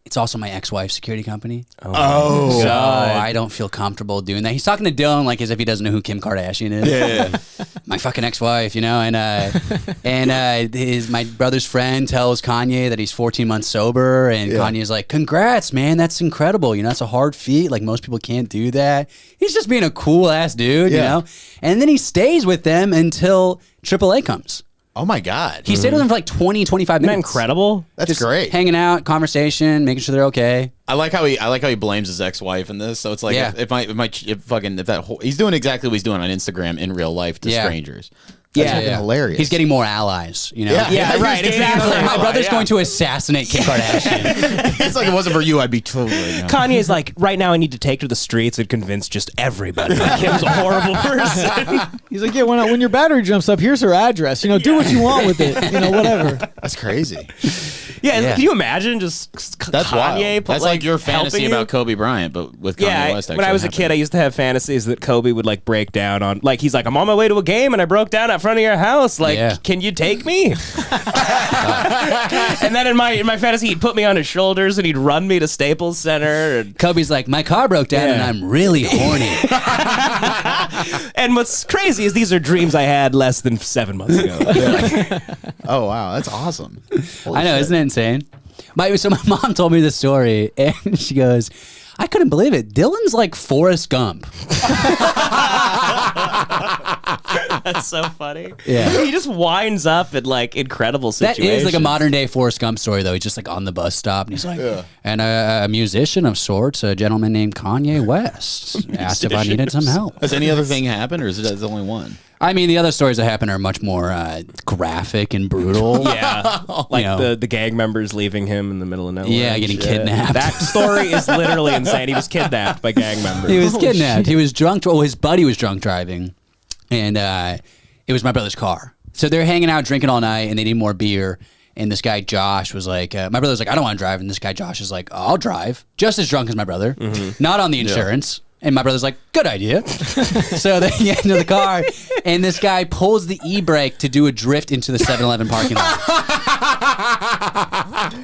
it's also my ex-wife's security company. Oh, So I don't feel comfortable doing that. He's talking to Dylan like as if he doesn't know who Kim Kardashian is. yeah. My fucking ex-wife, you know, and my brother's friend tells Kanye that he's 14 months sober, and Kanye's like, "Congrats, man, that's incredible. You know, that's a hard feat. Like most people can't do that." He's just being a cool ass dude, you know. And then he stays with them until AAA comes. Oh my god! He stayed with them for like 20, 25 Isn't that minutes. incredible? That's Just great. hanging out, conversation, making sure they're okay. I like how he blames his ex-wife in this. So it's like Yeah. he's doing exactly what he's doing on Instagram in real life to Yeah. strangers. That's fucking hilarious. He's getting more allies, you know. Yeah. right, exactly. My brother's going to assassinate Kim Kardashian. It's like it wasn't for you, I'd be totally. Right now. Kanye's like, right now I need to take to the streets and convince just everybody that Kim's a horrible person. He's like, yeah, when your battery jumps up, here's her address. You know, do what you want with it. You know, whatever. That's crazy. Yeah, can you imagine just That's Kanye? wild. That's like your fantasy helping you? about Kobe Bryant, but with Kanye Yeah, West. when I was a kid, I used to have fantasies that Kobe would like break down on. Like he's like, I'm on my way to a game and I broke down out front of your house. Like, Yeah. can you take me? And then in my fantasy, he'd put me on his shoulders and he'd run me to Staples Center. And, Kobe's like, my car broke down and I'm really horny. and what's crazy is these are dreams I had less than 7 months ago. Oh wow, that's awesome. Holy I know, shit. isn't it insane? So my mom told me this story, and she goes, I couldn't believe it. Dylan's like Forrest Gump. That's so funny. Yeah. He just winds up in like incredible situations. That is like a modern day Forrest Gump story, though. He's just like on the bus stop, and he's like, and a musician of sorts, a gentleman named Kanye West, asked if I needed some help. Has any other thing happened, or is it the only one? I mean, the other stories that happen are much more graphic and brutal. Yeah, like You know. the gang members leaving him in the middle of nowhere. Yeah, and getting shit. kidnapped. That story is literally insane. He was kidnapped by gang members. He was kidnapped. He was drunk. Well, his buddy was drunk driving, and it was my brother's car. So they're hanging out, drinking all night, and they need more beer. And this guy Josh was like, my brother was like, I don't want to drive. And this guy Josh is like, I'll drive. Just as drunk as my brother, not on the insurance. And my brother's like, good idea. So they get into the car, and this guy pulls the e-brake to do a drift into the 7-Eleven parking lot.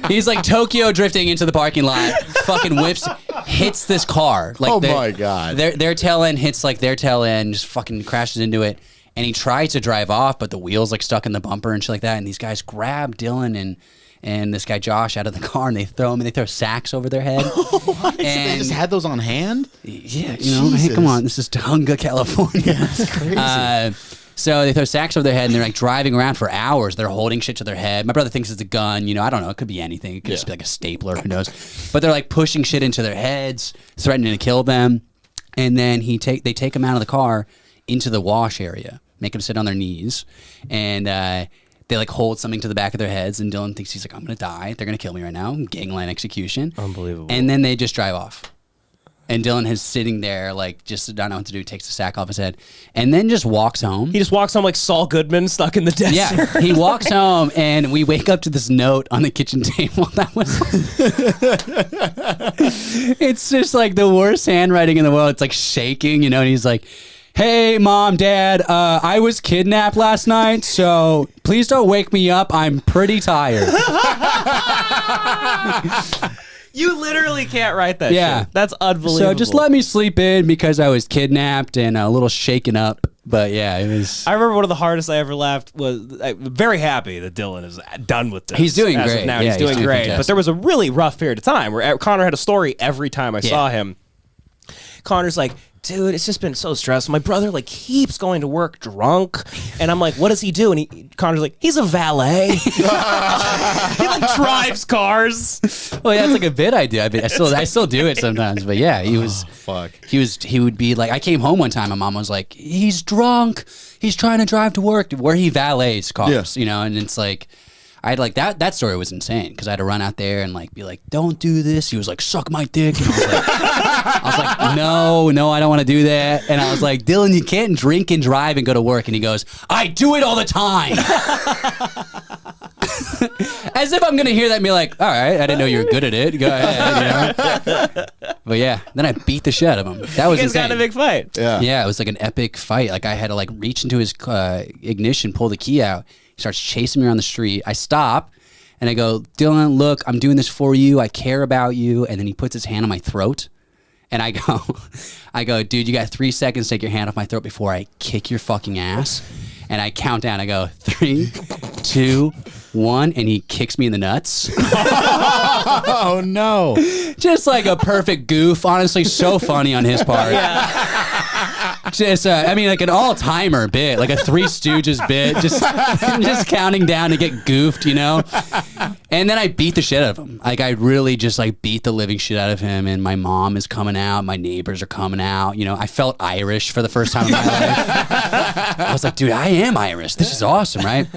He's like Tokyo drifting into the parking lot, fucking whips, hits this car. Like my God. Their tail end hits like their tail end, just fucking crashes into it. And he tries to drive off, but the wheel's like stuck in the bumper and shit like that. And these guys grab Dylan and this guy Josh out of the car, and they throw sacks over their head. They just had those on hand? Yeah, you know, hey, come on, this is Tonga, California. That's crazy. So they throw sacks over their head, and they're like driving around for hours. They're holding shit to their head. My brother thinks it's a gun. You know, I don't know. It could be anything. It could just be like a stapler. Who knows? But they're like pushing shit into their heads, threatening to kill them. And then they take them out of the car into the wash area, make them sit on their knees, and they like hold something to the back of their heads, and Dylan thinks, he's like, I'm gonna die. They're gonna kill me right now. Gangland execution. Unbelievable. And then they just drive off. And Dylan is sitting there, like, just don't know what to do. Takes the sack off his head, and then just walks home. He just walks home like Saul Goodman stuck in the desert. Yeah, he walks home, and we wake up to this note on the kitchen table. That was, it's just like the worst handwriting in the world. It's like shaking, you know. And he's like, "Hey, Mom, Dad, I was kidnapped last night, so please don't wake me up. I'm pretty tired." You literally can't write that Yeah. shit. That's unbelievable. So just let me sleep in because I was kidnapped and a little shaken up. But yeah, it was. I remember one of the hardest I ever laughed was I'm very happy that Dylan is done with this. He's doing As of great. Now Yeah, he's doing great. fantastic. But there was a really rough period of time where Connor had a story every time I saw him. Connor's like, dude, it's just been so stressful. My brother like keeps going to work drunk, and I'm like, what does he do? And Connor's like, he's a valet. He like drives cars. Well, yeah, it's like a bit I do. I mean, I still do it sometimes. But yeah, he was. Fuck. He would be like, I came home one time and Mom was like, he's drunk. He's trying to drive to work, where he valets cars, you know, and it's like. I'd like that story was insane because I had to run out there and like be like, don't do this. He was like, suck my dick. And I was like, no, I don't want to do that. And I was like, Dylan, you can't drink and drive and go to work. And he goes, I do it all the time. As if I'm gonna hear that and be like, all right, I didn't know you were good at it. Go ahead, you know? But yeah, then I beat the shit out of him. That was You guys insane. got in a big fight. Yeah, it was like an epic fight. Like I had to like reach into his ignition, pull the key out. He starts chasing me around the street. I stop and I go, Dylan, look, I'm doing this for you. I care about you. And then he puts his hand on my throat. And I go, dude, you got 3 seconds to take your hand off my throat before I kick your fucking ass. And I count down. I go, 3, 2, 1. And he kicks me in the nuts. Oh, no. Just like a perfect goof. Honestly, so funny on his part. Just, I mean, like an all-timer bit, like a Three Stooges bit, just counting down to get goofed, you know? And then I beat the shit out of him. Like, I really just, like, beat the living shit out of him, and my mom is coming out, my neighbors are coming out, you know? I felt Irish for the first time in my life. I was like, dude, I am Irish. This is awesome, right?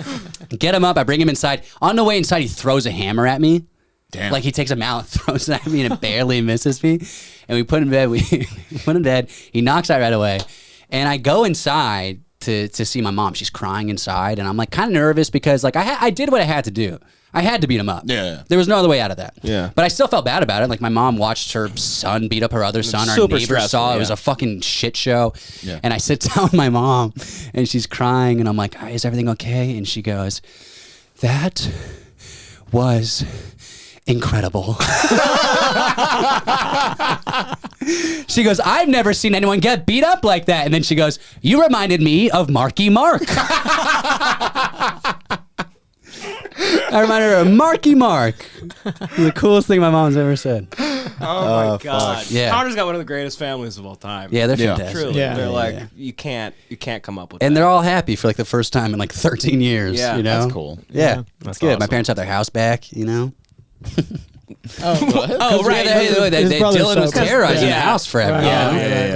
Get him up, I bring him inside. On the way inside, he throws a hammer at me. Damn. Like he takes him out, throws it at me, and it barely misses me. And we put him in bed. We put him in bed. He knocks out right away. And I go inside to see my mom. She's crying inside, and I'm like kind of nervous because like I did what I had to do. I had to beat him up. Yeah. There was no other way out of that. Yeah. But I still felt bad about it. Like my mom watched her son beat up her other son. Our Super neighbors stressful, saw it. It yeah. was a fucking shit show. Yeah. And I sit down with my mom, and she's crying, and I'm like, is everything okay? And she goes, that was incredible. She goes, I've never seen anyone get beat up like that. And then she goes, you reminded me of Marky Mark. I reminded her of Marky Mark. The coolest thing my mom's ever said. Oh my god. Yeah. Connor's got one of the greatest families of all time. Yeah, they're Yeah. fantastic. Truly. Yeah. They're Yeah, like yeah. you can't come up with And that. they're all happy for like the first time in like 13 years. Yeah, you know? That's cool. Yeah, That's that's good. My awesome. parents have their house back. You know. Oh right. his brother's Dylan was so- terrorizing the Yeah. house forever. Right. you Yeah.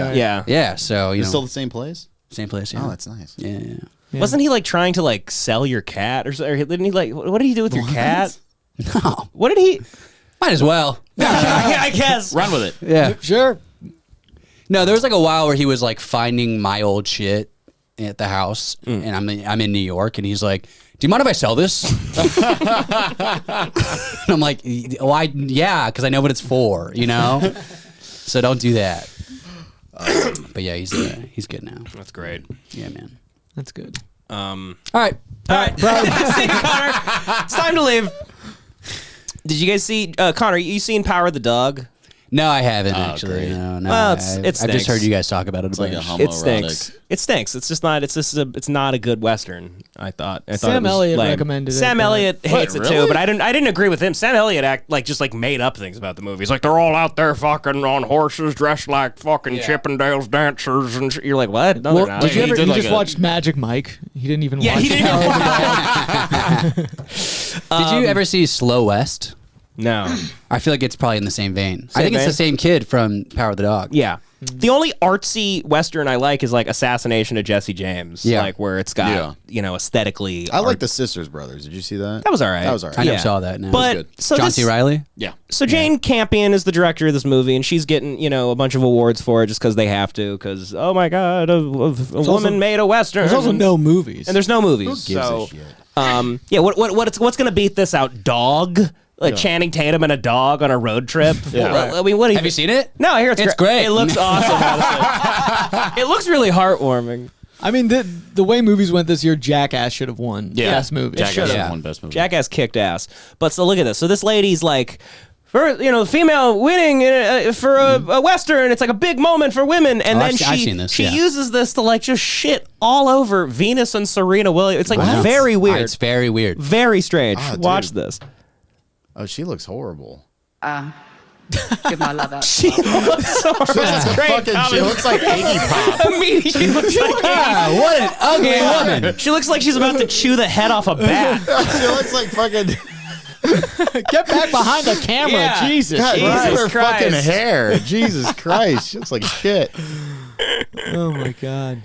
know? Yeah. Yeah. So you It's know, still the same place? same place. Yeah. Oh, that's nice. yeah. Wasn't he like trying to like sell your cat or something? Or didn't he like what did he do with your cat? No, What did he? might as well. I guess. Run with it. Yeah. Sure. No, there was like a while where he was like finding my old shit at the house, and I'm in New York, and he's like, "Do you mind if I sell this?" And I'm like, "Why? Yeah, because I know what it's for, you know. So don't do that." But yeah, he's good now. That's great. Yeah, man. That's good. All right. All right. See you, Connor. It's time to leave. Did you guys see Connor? You seen Power of the Dog? No, I haven't actually. great. No. Well, I've it just stinks. heard you guys talk about it. It's like a bunch. homoerotic. It stinks. It stinks. It's just not. It's not a good Western. I thought Sam it was Elliott lame. recommended it, Sam but- Elliott hates it too, really? but I didn't agree with him. Sam Elliott just made up things about the movie. He's like they're all out there fucking on horses, dressed like fucking Chippendales dancers, and you're like what? No, Well, they're not. did you ever? did You like just a- watched Magic Mike. He didn't even. Yeah, watch he didn't Power even of the Dog. Did you ever see Slow West? No. I feel like it's probably in the same vein. I Same think it's vein? the same kid from Power of the Dog. Yeah. The only artsy Western I like is like Assassination of Jesse James. Yeah. Like where it's got, aesthetically. I like the Sisters Brothers. Did you see that? That was all right. That was all right. I never saw that. No. But good. so John this, C. Reilly. Yeah. So Jane Campion is the director of this movie, and she's getting, a bunch of awards for it just because they have to. Because oh my god, a woman made a Western. There's also no movies. and there's no movies. Who gives so, a shit? yeah. What's gonna beat this out? Dog. Like Channing Tatum and a dog on a road trip. Yeah. I mean, what do you Have you seen it? No, I hear It's it's great. It looks awesome. Honestly. It looks really heartwarming. I mean, the way movies went this year, Jackass should have won best movie. Jackass should've. is one best movie. Jackass kicked ass. But so look at this. So this lady's like, for female winning for a Western, it's like a big moment for women. And Oh, then I've seen this, she yeah. uses this to like just shit all over Venus and Serena Williams. It's like What? very weird. It's very weird. Very strange. Ah, dude. Watch this. Oh, she looks horrible. Give my love out. She looks so She looks like Iggy Pop. Immediately, she looks like What an ugly woman. she looks like she's about to chew the head off a bat. She looks like fucking. Get back behind the camera, Yeah. Jesus. God, look at her Christ. fucking hair. Jesus Christ. She looks like shit. Oh my god.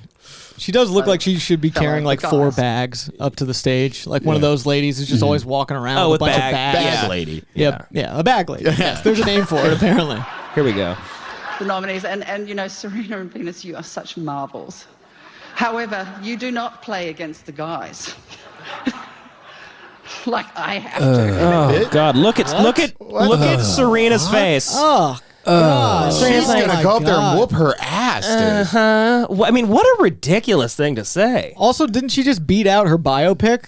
She does look like she should be carrying like 4 bags up to the stage, like one of those ladies who's just always walking around Oh, with a with bunch bag- of bags. Bad Yeah. lady. Yeah, a bag lady. Yes, there's a name for it apparently. Here we go. The nominees, and Serena and Venus, you are such marvels. However, you do not play against the guys. Like I have to. Oh God! Look at Serena's face. Oh god. She's Oh gonna my go up there and God. whoop her ass, dude. I mean, what a ridiculous thing to say. Also, didn't she just beat out her biopic?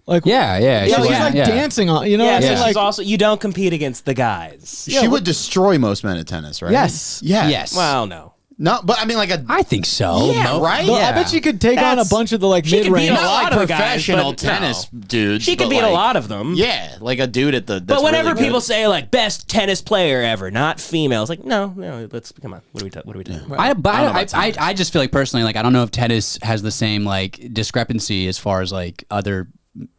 Like Yeah. she's She was- like yeah. dancing on, you know? Yeah, what I so mean? she's Like, also you don't compete against the guys. She would destroy most men at tennis, right? Yes. Yeah. Yes. Well, no. No, but I mean, like a. I think so. Yeah, right? Look, I Yeah. bet she could take on a That's- bunch of the like she could beat mid-range. a lot Not of like the guys, professional but no. tennis dudes. She could but beat a like- lot of them. Yeah, like a dude at the. But whenever people say like best tennis player ever, not female, it's like no. Let's come on. What are we doing? I just feel like personally, like I don't know if tennis has the same like discrepancy as far as like other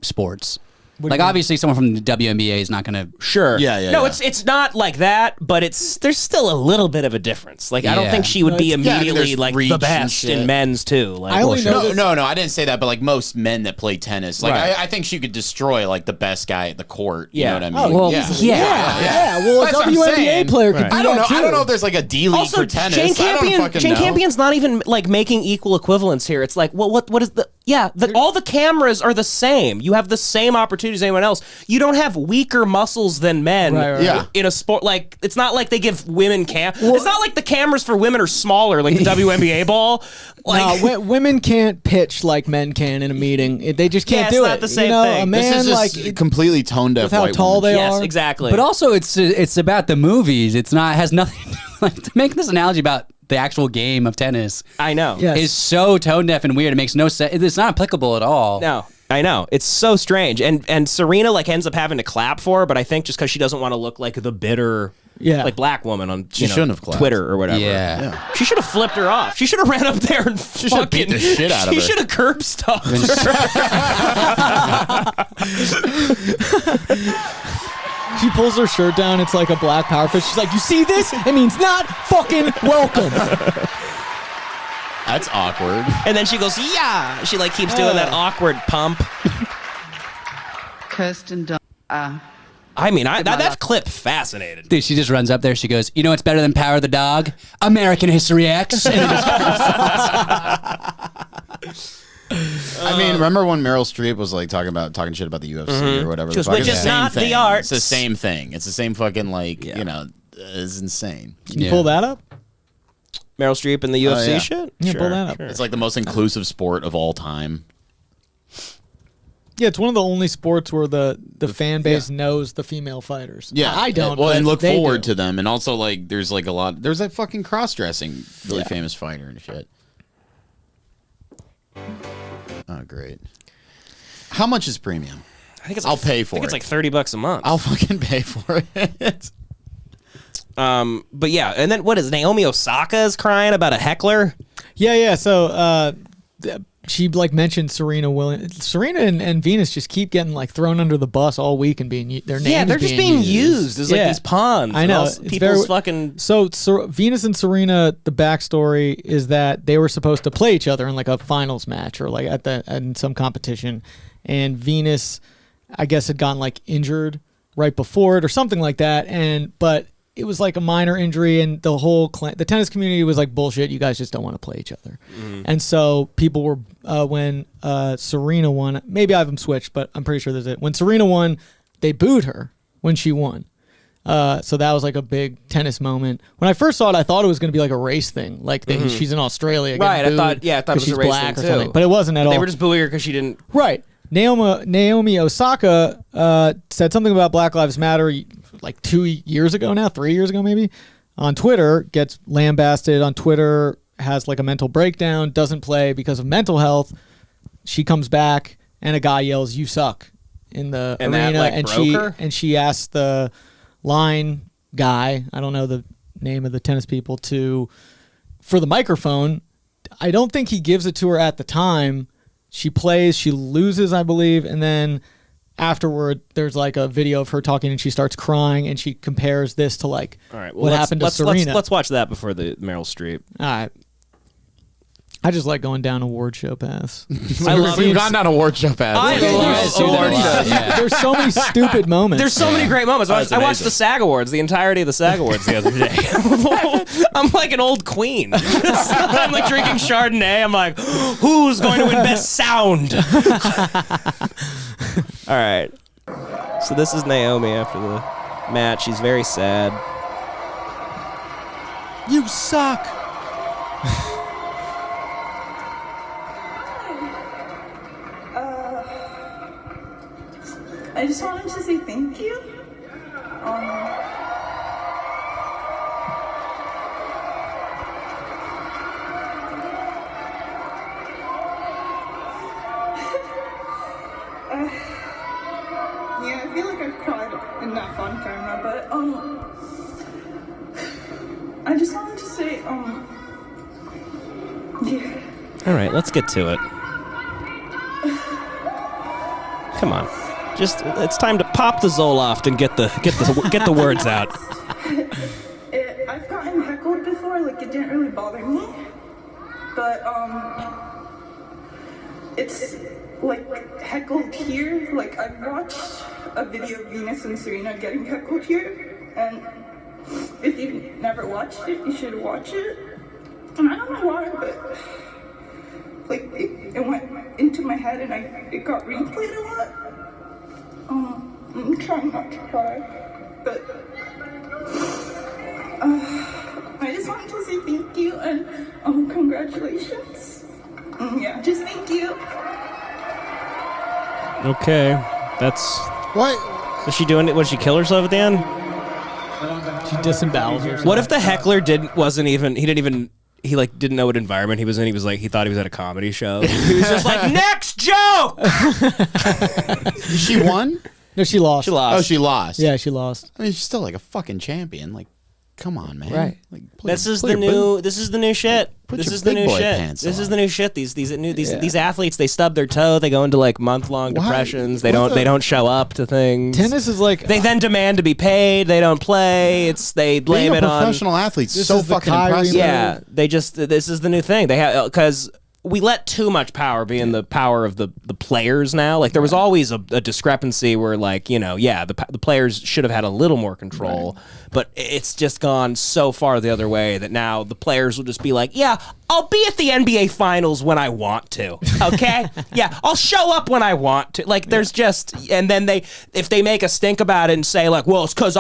sports. Like obviously, someone from the WNBA is not going to. Sure. Yeah. No, it's not like that, but there's still a little bit of a difference. Like I don't Yeah. think she would be I mean, immediately there's like reach the and best shit. in men's too. Like I only know No, I didn't say that, but like most men that play tennis, like Right. I think she could destroy like the best guy at the court. You Yeah. know what I mean? Oh, well, yeah. Well, a That's what I'm WNBA saying. player could do I don't know. that too. I don't know if there's like a D league also, for tennis. Jane I don't Campion, fucking Jane know. Campion's not even like making equal equivalence here. It's like, well, what is the? Yeah, all the cameras are the same. You have the same opportunities as anyone else. You don't have weaker muscles than men Right. Yeah. in a sport. Like it's not like they give women it's not like the cameras for women are smaller, like the WNBA ball. Like, No, women can't pitch like men can in a meeting. They just can't Yeah, do it's it. not the same you know, thing. A This man This is just like completely tone deaf. with how white tall woman. they yes, are. exactly. But also, it's about the movies. It's not has nothing like to make this analogy about the actual game of tennis. I know. Yes. Is so tone deaf and weird. It makes no sense. It's not applicable at all. No, I know. It's so strange. And Serena like ends up having to clap for her, but I think just because she doesn't want to look like the bitter Yeah. Like black woman on She shouldn't have clapped. Twitter or whatever. Yeah. She should have flipped her off. She should have ran up there and She should have beat the shit out of She her. should have curb stomped her. She pulls her shirt down. It's like a black power fist. She's like, you see this? It means not fucking welcome. That's awkward. And then she goes, yeah. She like keeps doing that awkward pump. Kirsten Dunst. I mean, that clip fascinated. Dude, she just runs up there. She goes, you know what's better than Power of the Dog? American History X. And it just I mean, remember when Meryl Streep was like talking shit about the UFC or whatever? Just, the fuck? which It's is the same not the thing. arts. It's the same thing. It's the same fucking it's insane. Can you pull that up? Meryl Streep and the UFC yeah. shit? Yeah, Sure, pull that up. sure. It's like the most inclusive sport of all time. Yeah, it's one of the only sports where the fan base knows the female fighters. Yeah, I don't. Well, but and look they forward do. to them, and also like there's like a lot. There's that fucking cross-dressing, really famous fighter and shit. Oh, great. How much is premium? I think it's I'll pay for I think it. it's like $30 a month. I'll fucking pay for it. But yeah, and then what is Naomi Osaka is crying about a heckler? Yeah. So she like mentioned Serena Williams. Serena and Venus just keep getting like thrown under the bus all week and being their names. Yeah, they're just being used as like these pawns. I know. It's It's people's very- fucking. So Venus and Serena, the backstory is that they were supposed to play each other in like a finals match or like in some competition, and Venus, I guess, had gotten like injured right before it or something like that, but it was like a minor injury, and the tennis community was like, bullshit, you guys just don't want to play each other. And so people were when Serena won, maybe I have them switched, but I'm pretty sure that's it. When Serena won, they booed her when she won. So that was like a big tennis moment. When I first saw it, I thought it was going to be like a race thing, like she's in Australia, Right, I getting thought booed it was she's a race black thing or something, too. but it wasn't at all. They were just booing her because she didn't. Right. Naomi Osaka said something about Black Lives Matter like 2 years ago now, 3 years ago maybe, on Twitter, gets lambasted on Twitter, has like a mental breakdown, doesn't play because of mental health. She comes back and a guy yells, "You suck," in the And that, arena, like, and broke her? she asked the line guy, I don't know the name of the tennis people, for the microphone. I don't think he gives it to her at the time. She plays, she loses, I believe, and then afterward, there's like a video of her talking, and she starts crying, and she compares this to like All right, well, what happened to Serena. Let's watch that before the Meryl Streep. All right. I just like going down award show paths. I love We've it. gone down a award show path. I There's love so award many- shows. There's so many stupid moments. There's so many great moments. Oh, it's I watched amazing. the SAG Awards, the entirety of the SAG Awards the other day. I'm like an old queen. I'm like drinking Chardonnay. I'm like, who's going to win Best Sound? All right. So this is Naomi after the match. She's very sad. You suck. I just wanted to say thank you. Yeah, I feel like I've cried enough on camera, but I just wanted to say yeah. All right, let's get to it. Come on. Just it's time to pop the Zoloft and get the words out. I've gotten heckled before, like it didn't really bother me, but it's like heckled here. Like I've watched a video of Venus and Serena getting heckled here, and if you've never watched it, you should watch it. And I don't know why, but like it went into my head and it got replayed a lot. I'm trying not to cry, but I just wanted to say thank you and congratulations. Yeah, just thank you. Okay, that's. What? Was she doing it? Was she kill herself at the end? She disembowels herself. What if the heckler didn't know what environment he was in? He was like, he thought he was at a comedy show. He was just like, next joke. She won? No, she lost. She lost. Oh, she lost. Yeah, she lost. I mean, she's still like a fucking champion. Like, come on, man. Right. Like, This is the new shit. Put This your is the big new boy shit. pants This is on. the new shit. These athletes, they stub their toe, they go into like month-long Why? depressions. They What don't the- show up to things. Tennis is like They then demand to be paid. They don't play. They blame Being it a on professional athlete's This so is the fucking Kyrie impressive. Yeah, this is the new thing. They have because we let too much power be in the power of the players now. Like there was always a discrepancy where like the players should have had a little more control, but it's just gone so far the other way that now the players will just be like, yeah, I'll be at the NBA finals when I want to. Okay, yeah, I'll show up when I want to. Like there's just, and then if they make a stink about it and say like, well, it's because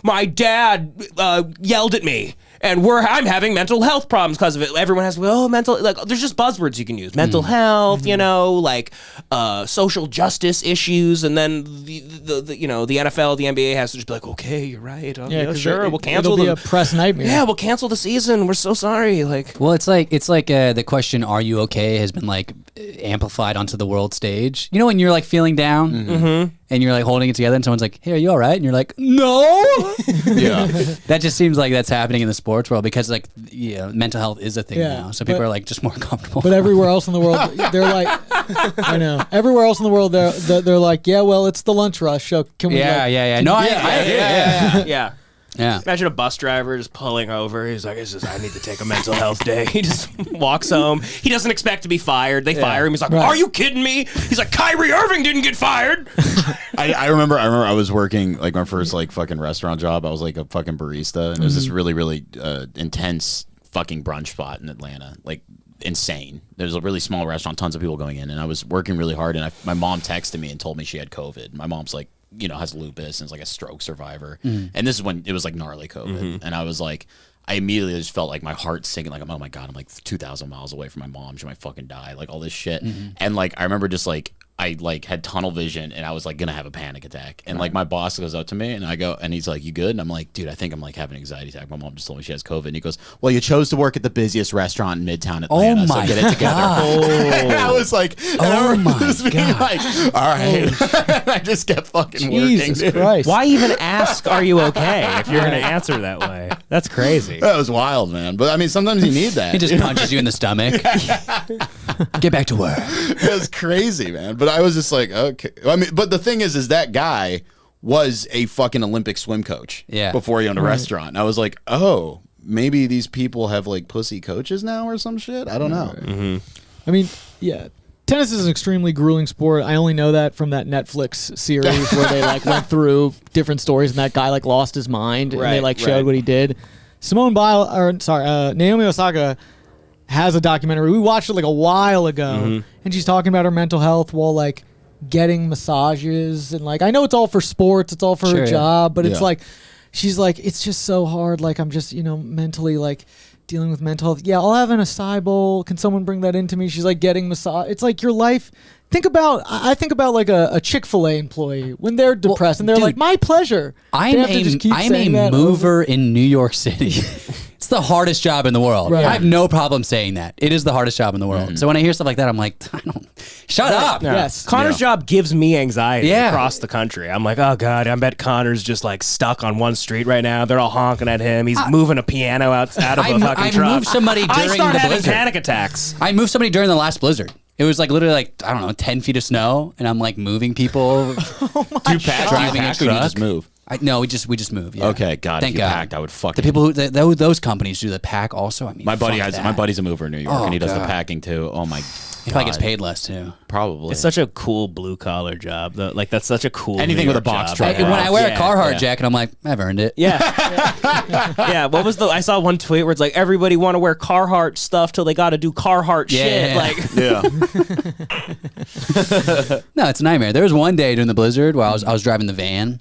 my dad yelled at me. And I'm having mental health problems because of it. Everyone has mental, like there's just buzzwords you can use: mental health, like social justice issues, and then the NFL, the NBA has to just be like, okay, you're right, yeah, 'cause sure, we'll cancel. It'll be a press nightmare. Yeah, we'll cancel the season. We're so sorry. Like, Well, it's like the question "Are you okay?" has been like amplified onto the world stage. You know when you're like feeling down and you're like holding it together, and someone's like, "Hey, are you all right?" And you're like, "No." Yeah. That just seems like that's happening in the sports world because like mental health is a thing now, so people but- are like just more comfortable. But everywhere else in the world, they're like, I know. Everywhere else in the world, they're like, yeah, well, it's the lunch rush. So can we? yeah. No, I agree. yeah. Yeah. Imagine a bus driver just pulling over. He's like, I need to take a mental health day. He just walks home. He doesn't expect to be fired. They fire him. He's like, are you kidding me? He's like, Kyrie Irving didn't get fired. I remember I was working like my first like fucking restaurant job. I was like a fucking barista, and it was this really, really intense fucking brunch spot in Atlanta. Like insane. There was a really small restaurant, tons of people going in, and I was working really hard, and my mom texted me and told me she had COVID. My mom's like, has lupus and is like a stroke survivor. And this is when it was like gnarly COVID. And I was like, I immediately just felt like my heart sinking. Like, oh my God, I'm like 2,000 miles away from my mom. She might fucking die. Like all this shit. And like, I remember just like, I like had tunnel vision and I was like gonna have a panic attack. And like my boss goes up to me and I go, and he's like, you good? And I'm like, dude, I think I'm like having an anxiety attack. My mom just told me she has COVID. And he goes, well, you chose to work at the busiest restaurant in Midtown Atlanta. So get it together. And I was like, Oh my God. like, all right. I just kept fucking working. Jesus Dude. Christ. Why even ask, are you okay, if you're going to answer that way? That's crazy. That was wild, man. But I mean, sometimes you need that. He just punches you in the stomach. Get back to work. It was crazy, man. But I was just like, okay. I mean, but the thing is that guy was a fucking Olympic swim coach. Yeah. Before he owned a restaurant. And I was like, oh, maybe these people have like pussy coaches now or some shit. I don't know. I mean, yeah. Tennis is an extremely grueling sport. I only know that from that Netflix series where they like went through different stories and that guy like lost his mind and they like showed what he did. Naomi Osaka has a documentary. We watched it like a while ago, and she's talking about her mental health while like getting massages and like I know it's all for sports, it's all for her job, but it's like she's like it's just so hard. Like I'm just mentally like dealing with mental health. Yeah, I'll have an acai bowl. Can someone bring that into me? She's like getting massage. It's like your life. I think about like a Chick-fil-A employee when they're depressed and they're dude, like, my pleasure. I'm a mover in New York City. It's the hardest job in the world. Right. I have no problem saying that. It is the hardest job in the world. So when I hear stuff like that, I'm like, shut up. Yeah. Yes. Connor's job gives me anxiety Yeah. across the country. I'm like, oh God, I bet Connor's just like stuck on one street right now. They're all honking at him. He's moving a piano out of a fucking I truck. moved somebody I during start the having blizzard. panic attacks. I moved somebody during the last blizzard. It was like literally like, I don't know, 10 feet of snow, and I'm like moving people. Do you pack? Driving a or you truck. just move? No, we just moved. Yeah. Okay, God. Thank if you God. packed, I would fucking. The people who those companies do the pack also. I mean, My buddy fuck that. my buddy's a mover in New York, Oh, and he does the God. packing too. Oh my. He probably gets paid less too. Probably. It's such a cool blue collar job. Though. Like that's such a cool Anything New with a York box job. truck. When I wear Yeah, a Carhartt yeah. jacket, I'm like, I've earned it. Yeah. Yeah. What was I saw one tweet where it's like everybody want to wear Carhartt stuff till they got to do Carhartt shit. Yeah. Like yeah. No, it's a nightmare. There was one day during the blizzard where I was driving the van,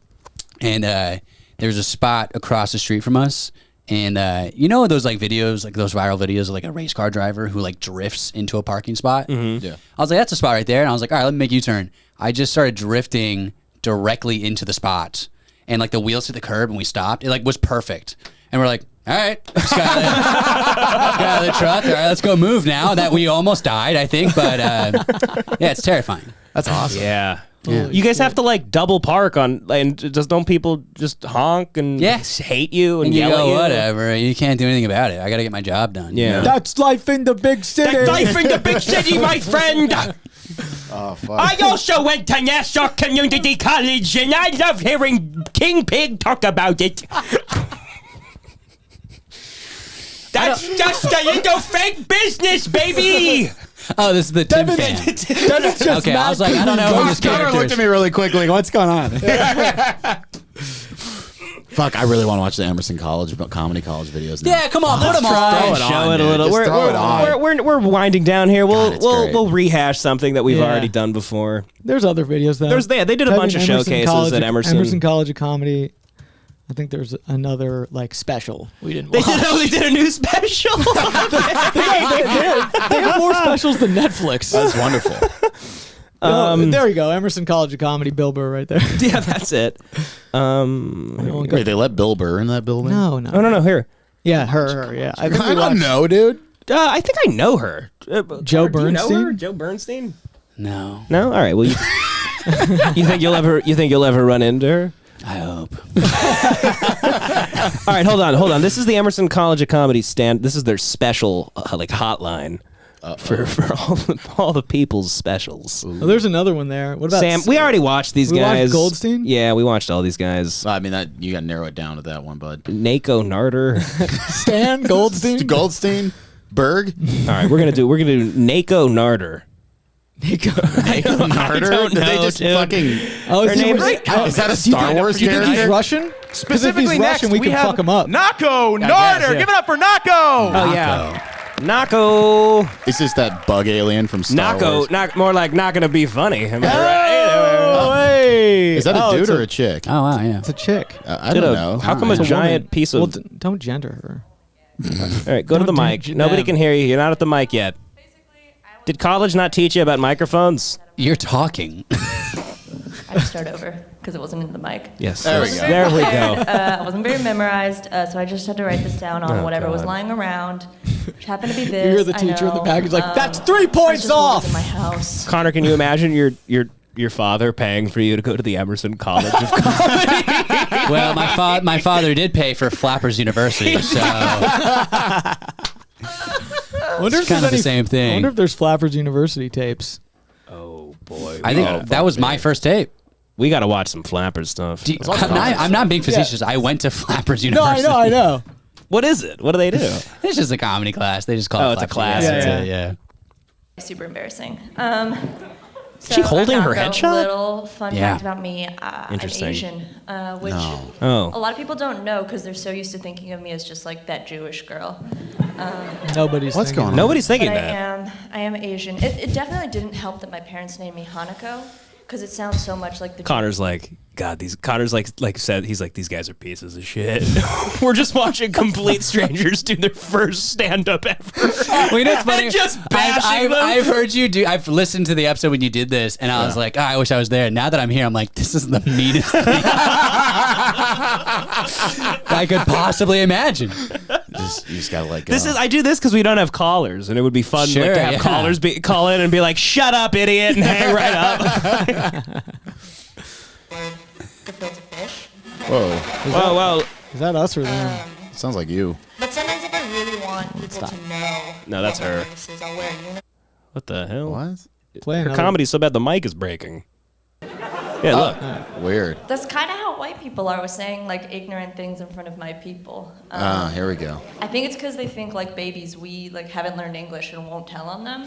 and there was a spot across the street from us. And those like videos, like those viral videos of like a race car driver who like drifts into a parking spot. Yeah. I was like, that's a spot right there. And I was like, all right, let me make a U-turn. I just started drifting directly into the spot, and like the wheels hit the curb, and we stopped. It like was perfect, and we're like, all right, just got out of the truck. All right, let's go move now. That we almost died, I think, but yeah, it's terrifying. That's awesome. yeah. Yeah. You guys have to like double park on, and just don't people just honk and hate you and you yell at go, you? whatever. You can't do anything about it. I got to get my job done. Yeah. That's life in the big city. That's life in the big city, my friend. Oh, fuck. I also went to Nassau Community College, and I love hearing King Pig talk about it. That's just a little fake business, baby. Oh, this is the Tim fan. Devin's just Okay, I was like, I don't know who this Conner character looked is. at me really quick, like, what's going on? Fuck, I really want to watch the Emerson College comedy college videos now. Yeah, come on, put them Try on. and show it a little. Just throw it on. We're winding down here. God, it's great. We'll rehash something that we've Yeah. already done before. There's other videos though. They did a bunch of showcases at Emerson. Emerson College of Comedy. I think there's another like special we didn't watch. They did a new special. they have more specials than Netflix. That's wonderful. There you go. Emerson College of Comedy, Bill Burr right there. Yeah, that's it. Wait, they let Bill Burr in that building? No. Oh no, here. Yeah, her. Yeah, I think I we don't watched know, dude. I think I know her. Joe Do you know her? Bernstein? Joe Bernstein? No, No. All right. Well, you think you'll ever run into her? I hope. All right, hold on. This is the Emerson College of Comedy stand. This is their special like hotline for all the people's specials. Oh, there's another one there. What about Sam? We already watched these We watched guys. Goldstein? Yeah, we watched all these guys. I mean, that you got to narrow it down to that one, bud. Nako Narder. Stan Goldstein? Goldstein? Berg? All right, we're gonna do Nako Narder. Narder? don't Did they know, just dude. fucking... Oh, Her name's Is that a Star Wars Do you think he's character? Russian? 'Cause if Specifically he's next, Russian, we can have fuck him up. Nako guess, Narder. yeah. Give it up for Nako. Oh yeah, Nako. Is this that bug alien from Star Wars? More like not gonna be funny. Am I Oh, hey. Is that a dude it's or a chick? Oh wow, yeah. It's a chick. I don't know. How come a It's a giant woman. piece Well, of? don't gender her. All right, go to the Don't mic. do- Nobody yeah. can hear you. You're not at the mic yet. Did college not teach you about microphones? You're talking. I just start over because it wasn't in the mic. Yes. There we go. There we go. I wasn't very memorized, so I just had to write this down on Oh, whatever was God. lying around. Which happened to be this. You hear the I teacher in the know. back. He's like, "That's 3 I was points just off." in my house. Connor, can you imagine your father paying for you to go to the Emerson College of Comedy? Well, my father did pay for Flappers University, so Wonder if it's kind there's of the any- same I thing. wonder if there's Flappers University tapes. Oh boy. I think that was my first tape. We got to watch some Flappers stuff. I'm not being facetious. I went to Flappers University. No, I know. What is it? What do they do? It's just a comedy class. They just call Oh, it it's a Flappers class. University. Yeah, Yeah. Super embarrassing. She holding her a headshot? Little fun Yeah. fact about me. Interesting. I'm Asian, which Oh. a lot of people don't know because they're so used to thinking of me as just like that Jewish girl. Nobody's. What's thinking. going on? Nobody's thinking But that. I am Asian. It definitely didn't help that my parents named me Hanako because it sounds so much like the. Connor's like, God, Connor's like said, he's like, these guys are pieces of shit. We're just watching complete strangers do their first stand-up ever. Well, you know what's funny? And just bashing them. I've heard you do. I've listened to the episode when you did this, and I was like, oh, I wish I was there. Now that I'm here, I'm like, this is the meanest thing I could possibly imagine. You just gotta let go. I do this because we don't have callers, and it would be fun Sure, like, to have yeah. callers call in and be like, "Shut up, idiot," and hang right up. gefilte fish. Whoa. Whoa. Is that us or them? Sounds like you. But sometimes if I really want people to know. No, that's what my her. race is, I'll wear a uniform. What the hell? What? Play Her another- comedy's so bad the mic is breaking. Yeah, look. Weird. That's kind of how white people are with saying like ignorant things in front of my people. Here we go. I think it's because they think like babies, we like haven't learned English and won't tell on them.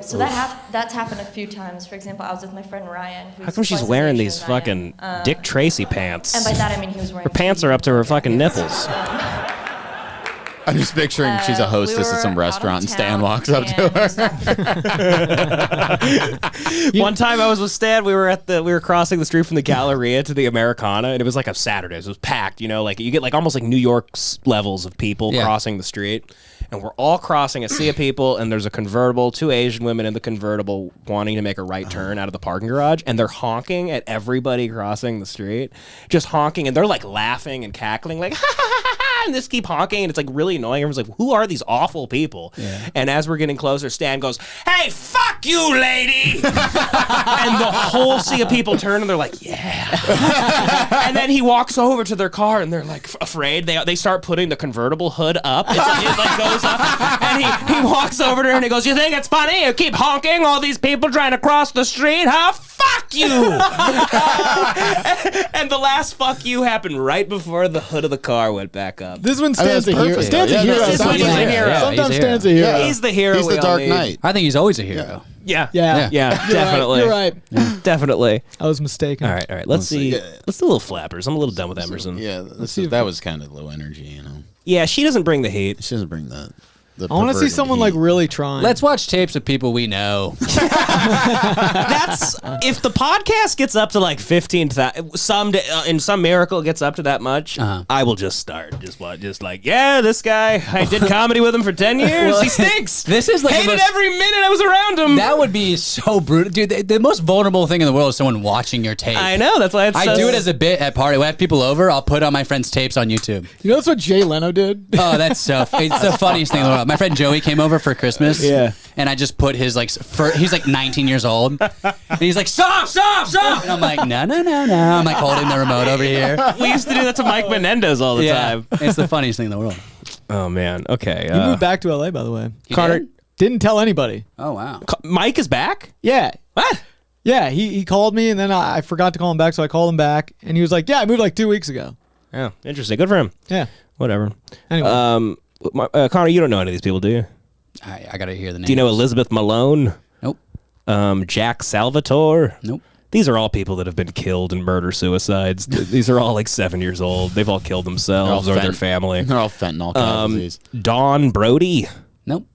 So that's happened a few times. For example, I was with my friend Ryan. How come she's wearing these fucking Dick Tracy pants? And by that I mean he was wearing. Her pants are up to her fucking nipples. I'm just picturing she's a hostess at some restaurant and Stan walks up to her. One time I was with Stan, we were crossing the street from the Galleria to the Americana, and it was like a Saturday, so it was packed, you know, like you get like almost like New York's levels of people crossing the street. And we're all crossing a sea of people, and there's a convertible, 2 Asian women in the convertible wanting to make a right turn out of the parking garage, and they're honking at everybody crossing the street, just honking, and they're like laughing and cackling, like, ha ha ha ha, and this keep honking, and it's like really annoying. Everyone's like, who are these awful people? And as we're getting closer, Stan goes, hey, fuck you, lady. And the whole sea of people turn and they're like, yeah. And then he walks over to their car and they're like afraid. They start putting the convertible hood up. It like goes up. And he walks over to her and he goes, you think it's funny? You keep honking, all these people trying to cross the street, huh? Fuck you. And the last fuck you happened right before the hood of the car went back up. This one Stan's a hero. Stan's a hero. Sometimes Stan's a hero. He's the hero. He's the Dark Knight. I think he's always a hero. Yeah, definitely. You're right. Definitely. I was mistaken. All right. Let's see. Let's do a little flappers. I'm a little done with Emerson. That was kind of low energy, you know. Yeah, she doesn't bring the heat. She doesn't bring that. I want to see someone like really trying. Let's watch tapes of people we know. That's if the podcast gets up to like 15,000. In some miracle it gets up to that much. I will just start. Just like this guy. I did comedy with him for 10 years. He stinks. This is like hated every minute I was around him. That would be so brutal, dude. The most vulnerable thing in the world is someone watching your tape. I know. That's why I do it as a bit at party. When I have people over, I'll put on my friend's tapes on YouTube. You know that's what Jay Leno did? Oh, that's so. It's the funniest thing in the world. My friend Joey came over for Christmas. Yeah. And I just put his he's like 19 years old. And he's like, stop. And I'm like, no. I'm like holding the remote over here. We used to do that to Mike Menendez all the time. It's the funniest thing in the world. Oh man. Okay. He moved back to LA, by the way. Connor didn't tell anybody. Oh wow. Mike is back? Yeah. What? Yeah, he called me and then I forgot to call him back, so I called him back and he was like, yeah, I moved like 2 weeks ago. Oh, interesting. Good for him. Yeah. Whatever. Anyway. Connor, you don't know any of these people, do you? I gotta hear the name. Do you know Elizabeth Malone? Nope. Jack Salvatore? Nope. These are all people that have been killed in murder-suicides. These are all like 7 years old. They've all killed themselves or their family. They're all fentanyl casualties. Dawn Brody? Nope.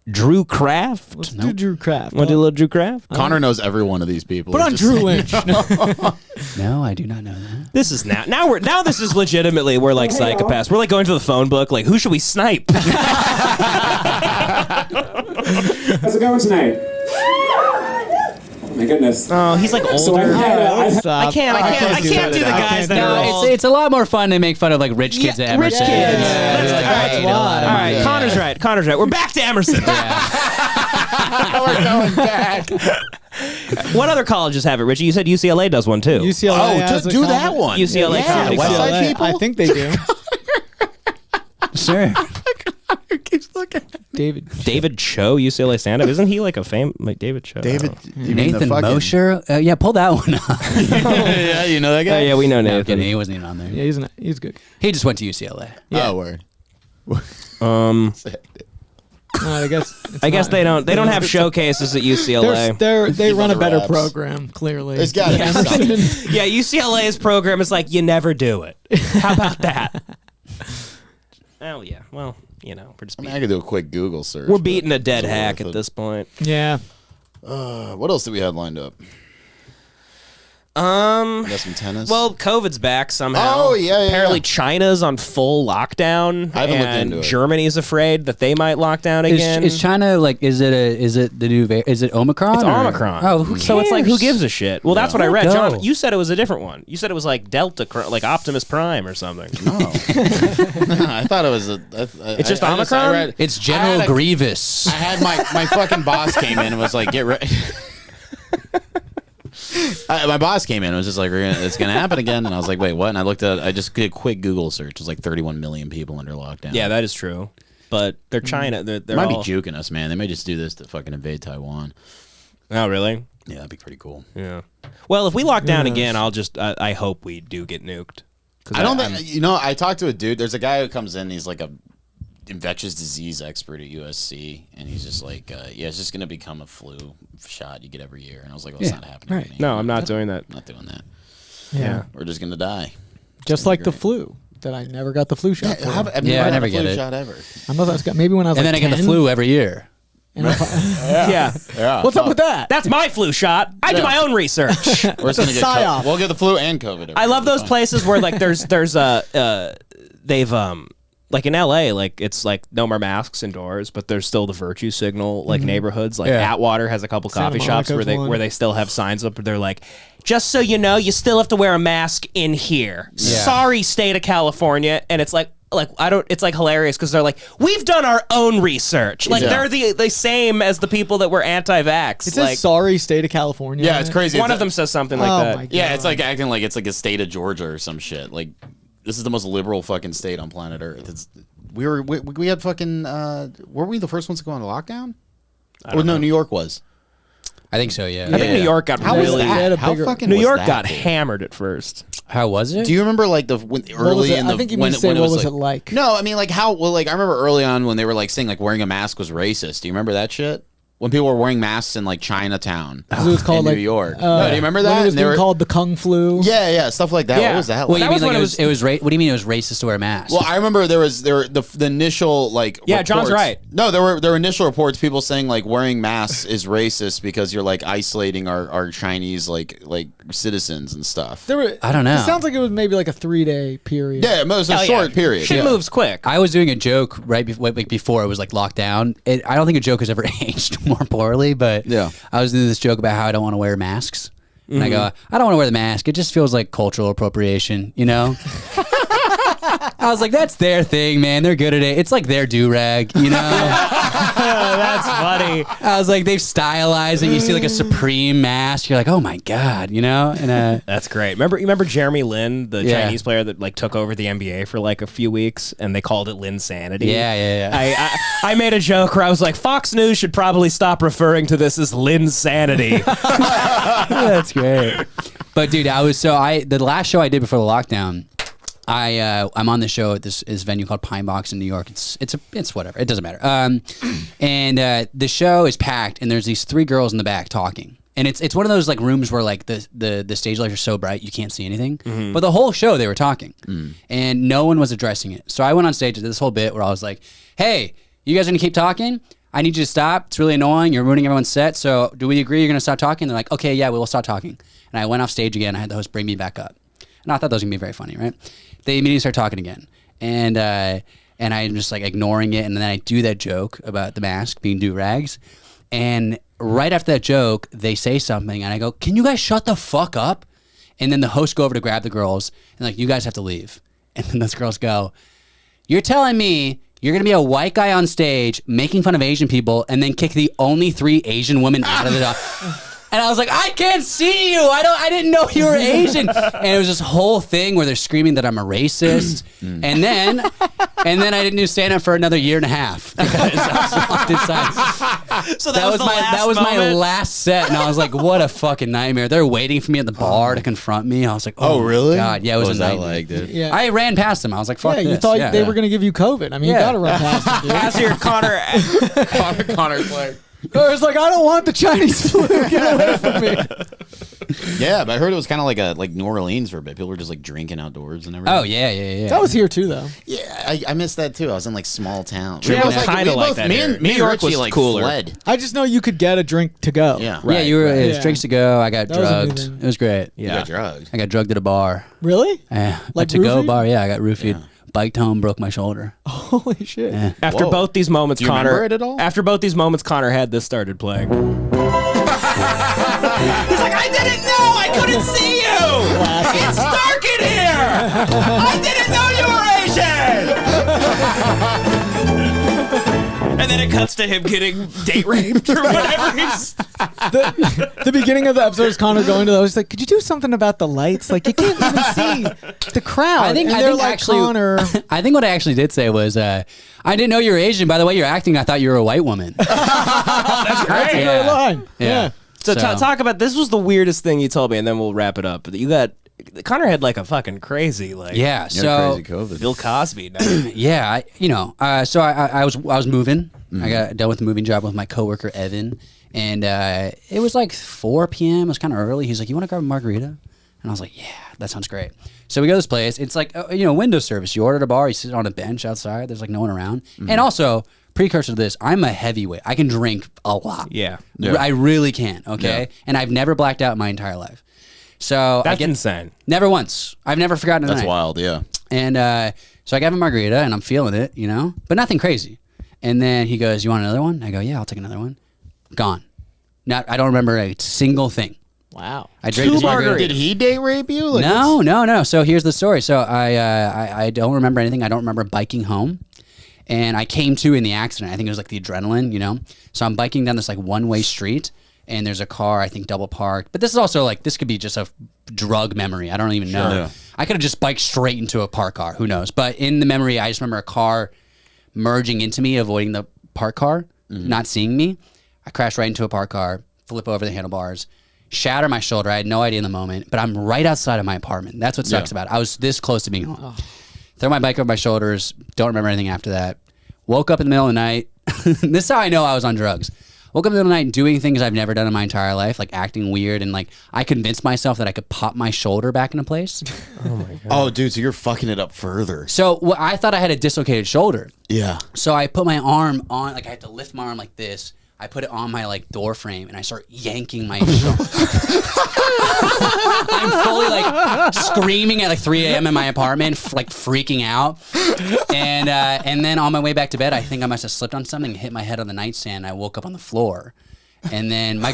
Drew Kraft? Let's do Drew Kraft. Want to do a little Drew Kraft? Connor knows every one of these people. Put on Drew Lynch. No, I do not know that. This is now this is legitimately we're like psychopaths. We're like going to the phone book like who should we snipe? How's it going tonight? Oh my goodness. Oh, he's like older. So I can't do the guys that are old. It's a lot more fun to make fun of like rich kids at Emerson. Rich kids. That's why. All right, Connor's right. We're back to Emerson. We're going back. What other colleges have it, Richie? You said UCLA does one too. UCLA has do that one. UCLA Comedy West Club. Side people? I think they do. Sure. Keeps looking. David Cho, UCLA stand-up. Isn't he like a like David Cho? Nathan Mosher. Yeah, pull that one up. Yeah, you know that guy? Yeah, we know No, Nathan. kidding, he wasn't even on there. Yeah, he's good. He just went to UCLA. Yeah. Oh, word. I guess they don't have showcases at UCLA. They run a the better reps. program, clearly. There's got to be something. Yeah, UCLA's program is like you never do it. How about that? Oh yeah. Well, you know, we're just I could do a quick Google search. we're beating a dead hack at this point. Yeah. What else do we have lined up? Got some tennis. Well, COVID's back somehow. Oh, yeah. Apparently China's on full lockdown. I haven't looked and into it. Germany's afraid that they might lock down again. Is China like? Is it the new? Is it Omicron? It's or? Omicron. Oh, who cares? So it's like, who gives a shit? Well, that's what I read. Go. John, you said it was a different one. You said it was like Delta, like Optimus Prime or something. No. I thought it was It's just Omicron? It's General Grievous. I had my fucking boss came in and was like, get ready. My boss came in and was just like, it's going to happen again. And I was like, wait, what? And I just did a quick Google search. It was like 31 million people under lockdown. Yeah, that is true. But they're China. They're They might all... be juking us, man. They may just do this to fucking invade Taiwan. Oh, really? Yeah, that'd be pretty cool. Yeah. Well, if we lock down again, I hope we do get nuked. I don't think, I talked to a dude. There's a guy who comes in. He's like a infectious disease expert at USC, and he's just like, it's just going to become a flu shot you get every year. And I was like, well, it's not happening to me. No, I'm not doing that. I'm not doing that. Yeah. We're just going to die. Just like the flu. That I never got the flu shot for. I've I never never had a get flu it. shot ever. Maybe when I was And like then I get the 10. flu every year. Yeah. What's up with that? That's my flu shot. I do my own research. We're just gonna get psyop. we'll get the flu and COVID. I love those places where like they've like in LA, like it's like no more masks indoors, but there's still the virtue signal, like neighborhoods. Like Atwater has a couple coffee shops where they still have signs up. Where they're like, just so you know, you still have to wear a mask in here. Sorry, state of California, and it's like, like I don't. It's like hilarious because they're like, we've done our own research. Like they're the same as the people that were anti-vax. It says sorry, state of California. Yeah, it's crazy. One of them says something like that. My God. Yeah, it's like acting like it's like a state of Georgia or some shit. Like this is the most liberal fucking state on planet Earth. We had fucking were we the first ones to go on lockdown? Or no, New York was. I think so. Yeah. I think New York got How was really. that? How fucking New was York that, got dude? hammered at first. How was it? Do you remember like early in the? I think you mean to say what was it like? No, I mean like how. Well, like I remember early on when they were like saying like wearing a mask was racist. Do you remember that shit? When people were wearing masks in like Chinatown, It was called in like New York. do you remember that? When it was And they being were called the Kung Flu. yeah, stuff like that. Yeah. What was that? Well, like? you was mean when like it was what do you mean it was racist to wear a mask? Well, I remember there were the initial like Yeah, John's reports. right. No, there were initial reports people saying like wearing masks is racist because you're like isolating our Chinese like citizens and stuff. I don't know. It sounds like it was maybe like a 3-day period. Yeah, it was a short period. Shit moves quick. I was doing a joke right before it was like locked down. I don't think a joke has ever aged more poorly, but Yeah. I was doing this joke about how I don't want to wear masks. And I go, I don't want to wear the mask. It just feels like cultural appropriation, you know? I was like, that's their thing, man. They're good at it. It's like their do-rag, you know? That's funny. I was like, they've stylized it. You see like a Supreme mask. You're like, oh my God, you know? And That's great. Remember Jeremy Lin, the Yeah. Chinese player that like took over the NBA for like a few weeks, and they called it Linsanity. Yeah. I made a joke where I was like, Fox News should probably stop referring to this as Linsanity. That's great. But dude, the last show I did before the lockdown, I'm on the show at this venue called Pine Box in New York. It's whatever. It doesn't matter. And the show is packed, and there's these 3 girls in the back talking. And it's one of those like rooms where like the stage lights are so bright you can't see anything. But the whole show they were talking, and no one was addressing it. So I went on stage and did this whole bit where I was like, "Hey, you guys gonna keep talking? I need you to stop. It's really annoying. You're ruining everyone's set. So do we agree you're gonna stop talking?" They're like, "Okay, yeah, we will stop talking." And I went off stage again. I had the host bring me back up, and I thought that was gonna be very funny, right? They immediately start talking again, and I'm just like ignoring it, and then I do that joke about the mask being do-rags, and right after that joke, they say something, and I go, "Can you guys shut the fuck up?" And then the host go over to grab the girls, and like, "You guys have to leave." And then those girls go, "You're telling me you're going to be a white guy on stage making fun of Asian people and then kick the only 3 Asian women out of the dog?" And I was like, "I can't see you. I didn't know you were Asian." And it was this whole thing where they're screaming that I'm a racist. And then I didn't do stand up for another year and a half because I was locked inside. So that was my last set, and I was like, "What a fucking nightmare!" They're waiting for me at the bar to confront me. I was like, "Oh, really? God, yeah, it was What a was that nightmare." like, dude? Yeah. I ran past them. I was like, "Fuck Yeah, this." you thought they were going to give you COVID. I mean, Yeah. you got to run past them, dude. As your Connor. Connor's like, I was like, I don't want the Chinese flu. Get away from me. yeah, but I heard it was kind of like New Orleans for a bit. People were just like drinking outdoors and everything. Oh yeah. That was here too, though. Yeah, I missed that too. I was in like small town. Yeah, it was kinda like that Me here. and New York Richie, was like cooler. fled. I just know you could get a drink to go. Yeah, Yeah, you were right. drinks to go. I got That was drugged. amazing. It was great. You got drugged. I got drugged at a bar. Really? Yeah, Like a to-go roofied? bar. Yeah, I got roofied. Biked home, broke my shoulder. Holy shit. Yeah. After Whoa. both these moments, Do you Connor. remember it at all? After both these moments, Connor had this started playing. He's like, "I didn't know. I couldn't see you. It's dark in here. I didn't know you were Asian." And then it cuts to him getting date raped or whatever. The beginning of the episode is Connor going to those. He's like, could you do something about the lights? Like, you can't even see the crowd. I think and they're think like, actually, Connor. I think what I actually did say was, I didn't know you were Asian. By the way, you're acting. I thought you were a white woman. That's great. Great line. Yeah. So, talk about this. Was the weirdest thing you told me, and then we'll wrap it up. But you got Connor had like a fucking crazy yeah. So crazy COVID. Bill Cosby. Night. yeah, so I was moving. I got done with the moving job with my coworker Evan, and it was like 4 p.m. It was kind of early. He's like, "You want to grab a margarita?" And I was like, "Yeah, that sounds great." So we go to this place. It's like window service. You order at a bar. You sit on a bench outside. There's like no one around. And also, precursor to this, I'm a heavyweight. I can drink a lot. Yeah. I really can. Okay, and I've never blacked out in my entire life. So That's insane. Never once. I've never forgotten a That's night. wild. Yeah. And so I got him a margarita, and I'm feeling it, but nothing crazy. And then he goes, "You want another one?" I go, "Yeah, I'll take another one." Gone. I don't remember a single thing. Wow. I drank this margarita. Did he date rape you? Like, No. So here's the story. So I don't remember anything. I don't remember biking home. And I came to in the accident. I think it was like the adrenaline, you know? So I'm biking down this like one-way street, and there's a car, I think, double parked. But this is also like, this could be just a drug memory. I don't even know. Yeah. I could have just biked straight into a parked car. Who knows? But in the memory, I just remember a car merging into me, avoiding the parked car, not seeing me. I crashed right into a parked car, flip over the handlebars, shatter my shoulder. I had no idea in the moment, but I'm right outside of my apartment. That's what sucks about it. I was this close to being home. Throw my bike over my shoulders. Don't remember anything after that. Woke up in the middle of the night. This is how I know I was on drugs. Woke up in the middle of the night doing things I've never done in my entire life, like acting weird, and like I convinced myself that I could pop my shoulder back into place. Oh my god. Oh, dude, so you're fucking it up further. So I thought I had a dislocated shoulder. Yeah. So I put my arm on, like I had to lift my arm like this. I put it on my like door frame and I start yanking my shoulder. I'm fully like screaming at like 3 a.m. in my apartment, like freaking out. And then on my way back to bed, I think I must have slipped on something, hit my head on the nightstand. I woke up on the floor. And then my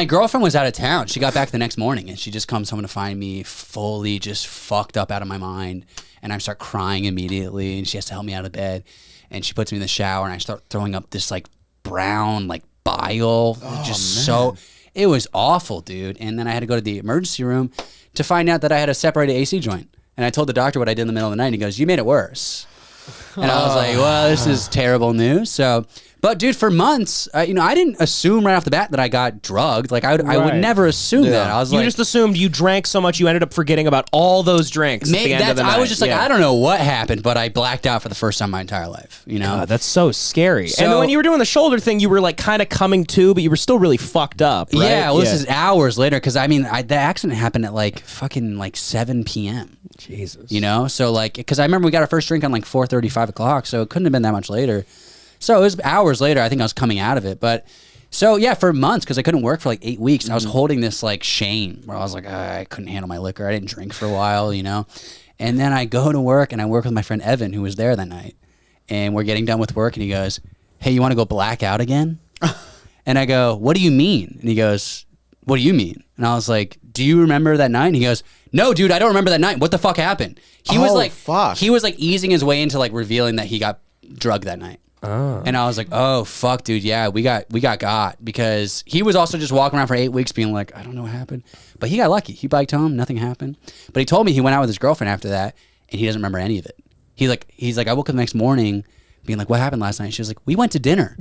girlfriend was out of town. She got back the next morning and she just comes home to find me fully just fucked up out of my mind. And I start crying immediately and she has to help me out of bed. And she puts me in the shower and I start throwing up this like brown like bile. It was awful, dude. And then I had to go to the emergency room to find out that I had a separated AC joint. And I told the doctor what I did in the middle of the night. And he goes, "You made it worse." And I was like, well, this is terrible news. So, but dude, for months, I didn't assume right off the bat that I got drugged. Like I would never assume that. I was you just assumed you drank so much you ended up forgetting about all those drinks at the end of the night. I was just like, I don't know what happened, but I blacked out for the first time in my entire life. You know, God, that's so scary. So, and then when you were doing the shoulder thing, you were like kind of coming to, but you were still really fucked up. Right? Yeah, well, this is hours later because the accident happened at like fucking like 7 p.m. Jesus, you know, so like because I remember we got our first drink on like 4:30, 5 o'clock, so it couldn't have been that much later. So it was hours later. I think I was coming out of it, but so yeah, for months because I couldn't work for like 8 weeks. I was holding this like shame where I was like, I couldn't handle my liquor. I didn't drink for a while, you know. And then I go to work and I work with my friend Evan, who was there that night, and we're getting done with work, and he goes, "Hey, you want to go black out again?" And I go, "What do you mean?" And he goes, "What do you mean?" And I was like, "Do you remember that night?" And he goes, "No, dude, I don't remember that night. What the fuck happened?" He was like easing his way into like revealing that he got drugged that night. Oh. And I was like, "Oh fuck, dude, yeah, we got because he was also just walking around for 8 weeks being like, I don't know what happened, but he got lucky. He biked home, nothing happened. But he told me he went out with his girlfriend after that, and he doesn't remember any of it. He's like, I woke up the next morning being like, what happened last night? She was like, we went to dinner.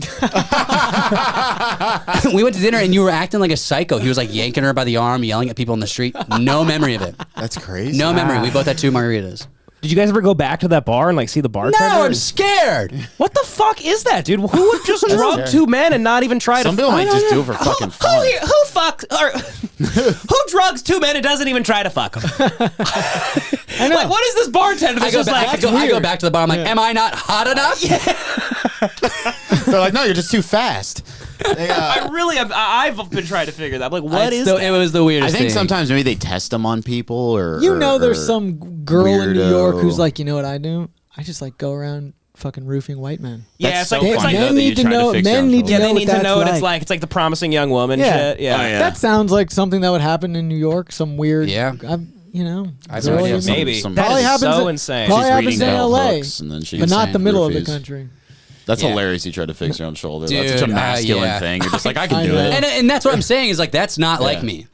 We went to dinner and you were acting like a psycho. He was like yanking her by the arm, yelling at people in the street. No memory of it. That's crazy. No memory. We both had 2 margaritas. Did you guys ever go back to that bar and like see the bartender? No, I'm scared. What the fuck is that, dude? Who would just drug 2 men and not even try Some people might just do it for fucking fun. Who fucks or who drugs 2 men and doesn't even try to fuck them? I know. Like, what is this bartender? I go back to the bar. I'm like, am I not hot enough? Yeah. They're like, no, you're just too fast. I've been trying to figure that. I'm like, what is that? It was the weirdest thing. I think thing. sometimes maybe they test them on people or there's some girl in New York who's like, you know what I do? I just like go around fucking roofing white men. Yeah, it's like men need to know. Men need to know. They need to know what it's like. It's like the promising young woman shit. Yeah. Oh, yeah. That sounds like something that would happen in New York. Some weird. Yeah. Maybe. That is so insane. Probably happens in LA, and then but not the middle of the country. That's hilarious. You tried to fix your own shoulder. Dude, that's such a masculine thing. You're just like, I can do it. And that's what I'm saying is like, that's not like me.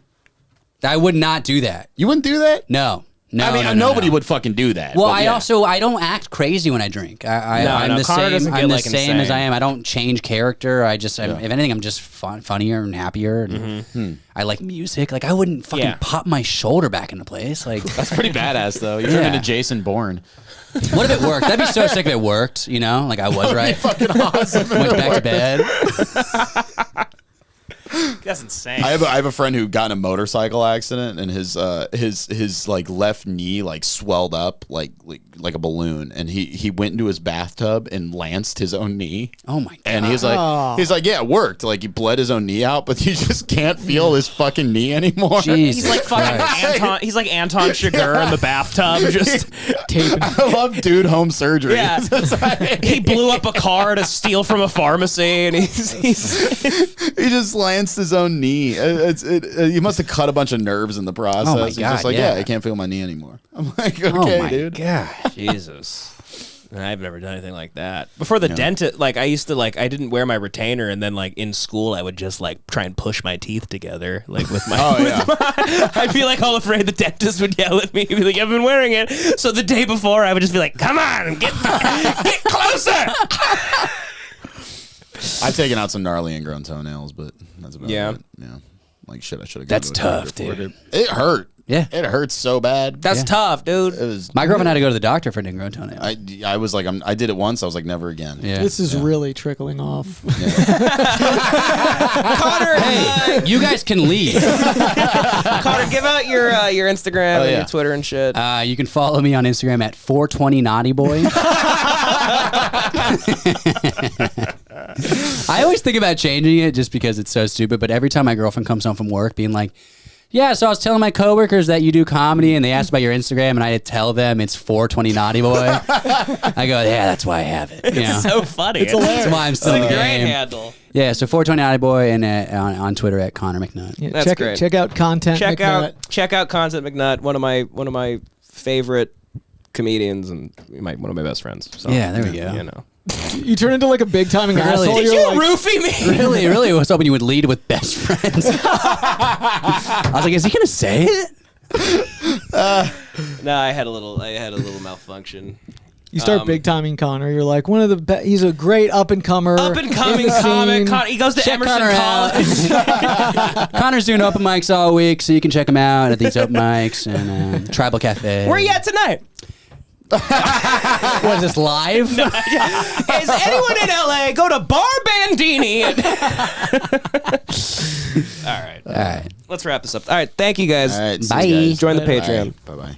I would not do that. You wouldn't do that? No. I mean, nobody would fucking do that. Well, I don't act crazy when I drink. I'm the same. I'm the same as I am. I don't change character. If anything, I'm just funnier and happier. And I like music. Like I wouldn't fucking pop my shoulder back into place. Like that's pretty badass though. You turned into Jason Bourne. What if it worked? That'd be so sick if it worked. You know, like I was right. Fucking awesome. Went back to bed. That's insane. I have a friend who got in a motorcycle accident and his like left knee like swelled up like a balloon, and he went into his bathtub and lanced his own knee. Oh my god! And he's like yeah, it worked. Like he bled his own knee out, but he just can't feel his fucking knee anymore. Jesus he's like fucking Anton. He's like Anton Chigurh in the bathtub, just taping. I love dude home surgery. Yeah, he blew up a car to steal from a pharmacy, and he just lands against his own knee. He must have cut a bunch of nerves in the process. Oh my He's God, just like, yeah. I can't feel my knee anymore. I'm like, Oh okay, my dude. God. Jesus. I've never done anything like that. Before the dentist, like I used to I didn't wear my retainer, and then like in school I would just like try and push my teeth together, like with my. I'd be like all afraid the dentist would yell at me, be like, "I've been wearing it." So the day before I would just be like, "Come on, get closer." I've taken out some gnarly ingrown toenails, but that's about it. Yeah. Like shit, I should have. That's tough, dude. It hurt. Yeah. It hurts so bad. That's tough, dude. It was. My girlfriend had to go to the doctor for an ingrown toenail. I was like, I did it once. I was like, never again. Yeah. This is really trickling off. Connor, Hey, you guys can leave. Connor, give out your Instagram and your Twitter and shit. You can follow me on Instagram at 420 Naughty Boy. I always think about changing it just because it's so stupid, but every time my girlfriend comes home from work being like, yeah, so I was telling my coworkers that you do comedy, and they asked about your Instagram, and I tell them it's 420 Naughty Boy. I go, yeah, that's why I have it. You know? It's so funny. It's hilarious. That's why I'm still in the Great game. handle. Yeah, so 420 Naughty Boy and on Twitter at Conner McNutt. Yeah, That's check, great. Check out Content McNutt. Check out Content McNutt, one of my favorite comedians and one of my best friends. So, Yeah, there we go. You know. You turn into like a big timing asshole. Did You're you like, roofie me? Really was hoping you would lead with best friends. I was like, is he gonna say it? No, I had a little malfunction. You start big timing Connor. You're like one of the he's a great up and comer. Up and coming comic. He goes to Check Emerson Connor College. Connor's doing open mics all week, so you can check him out at these open mics and Tribal Cafe. Where you at tonight? What is this live? No, is anyone in LA? Go to Bar Bandini. All right. All right. Let's wrap this up. All right. Thank you guys. All right. Bye. See you guys. Join the Bye. Patreon. Bye bye.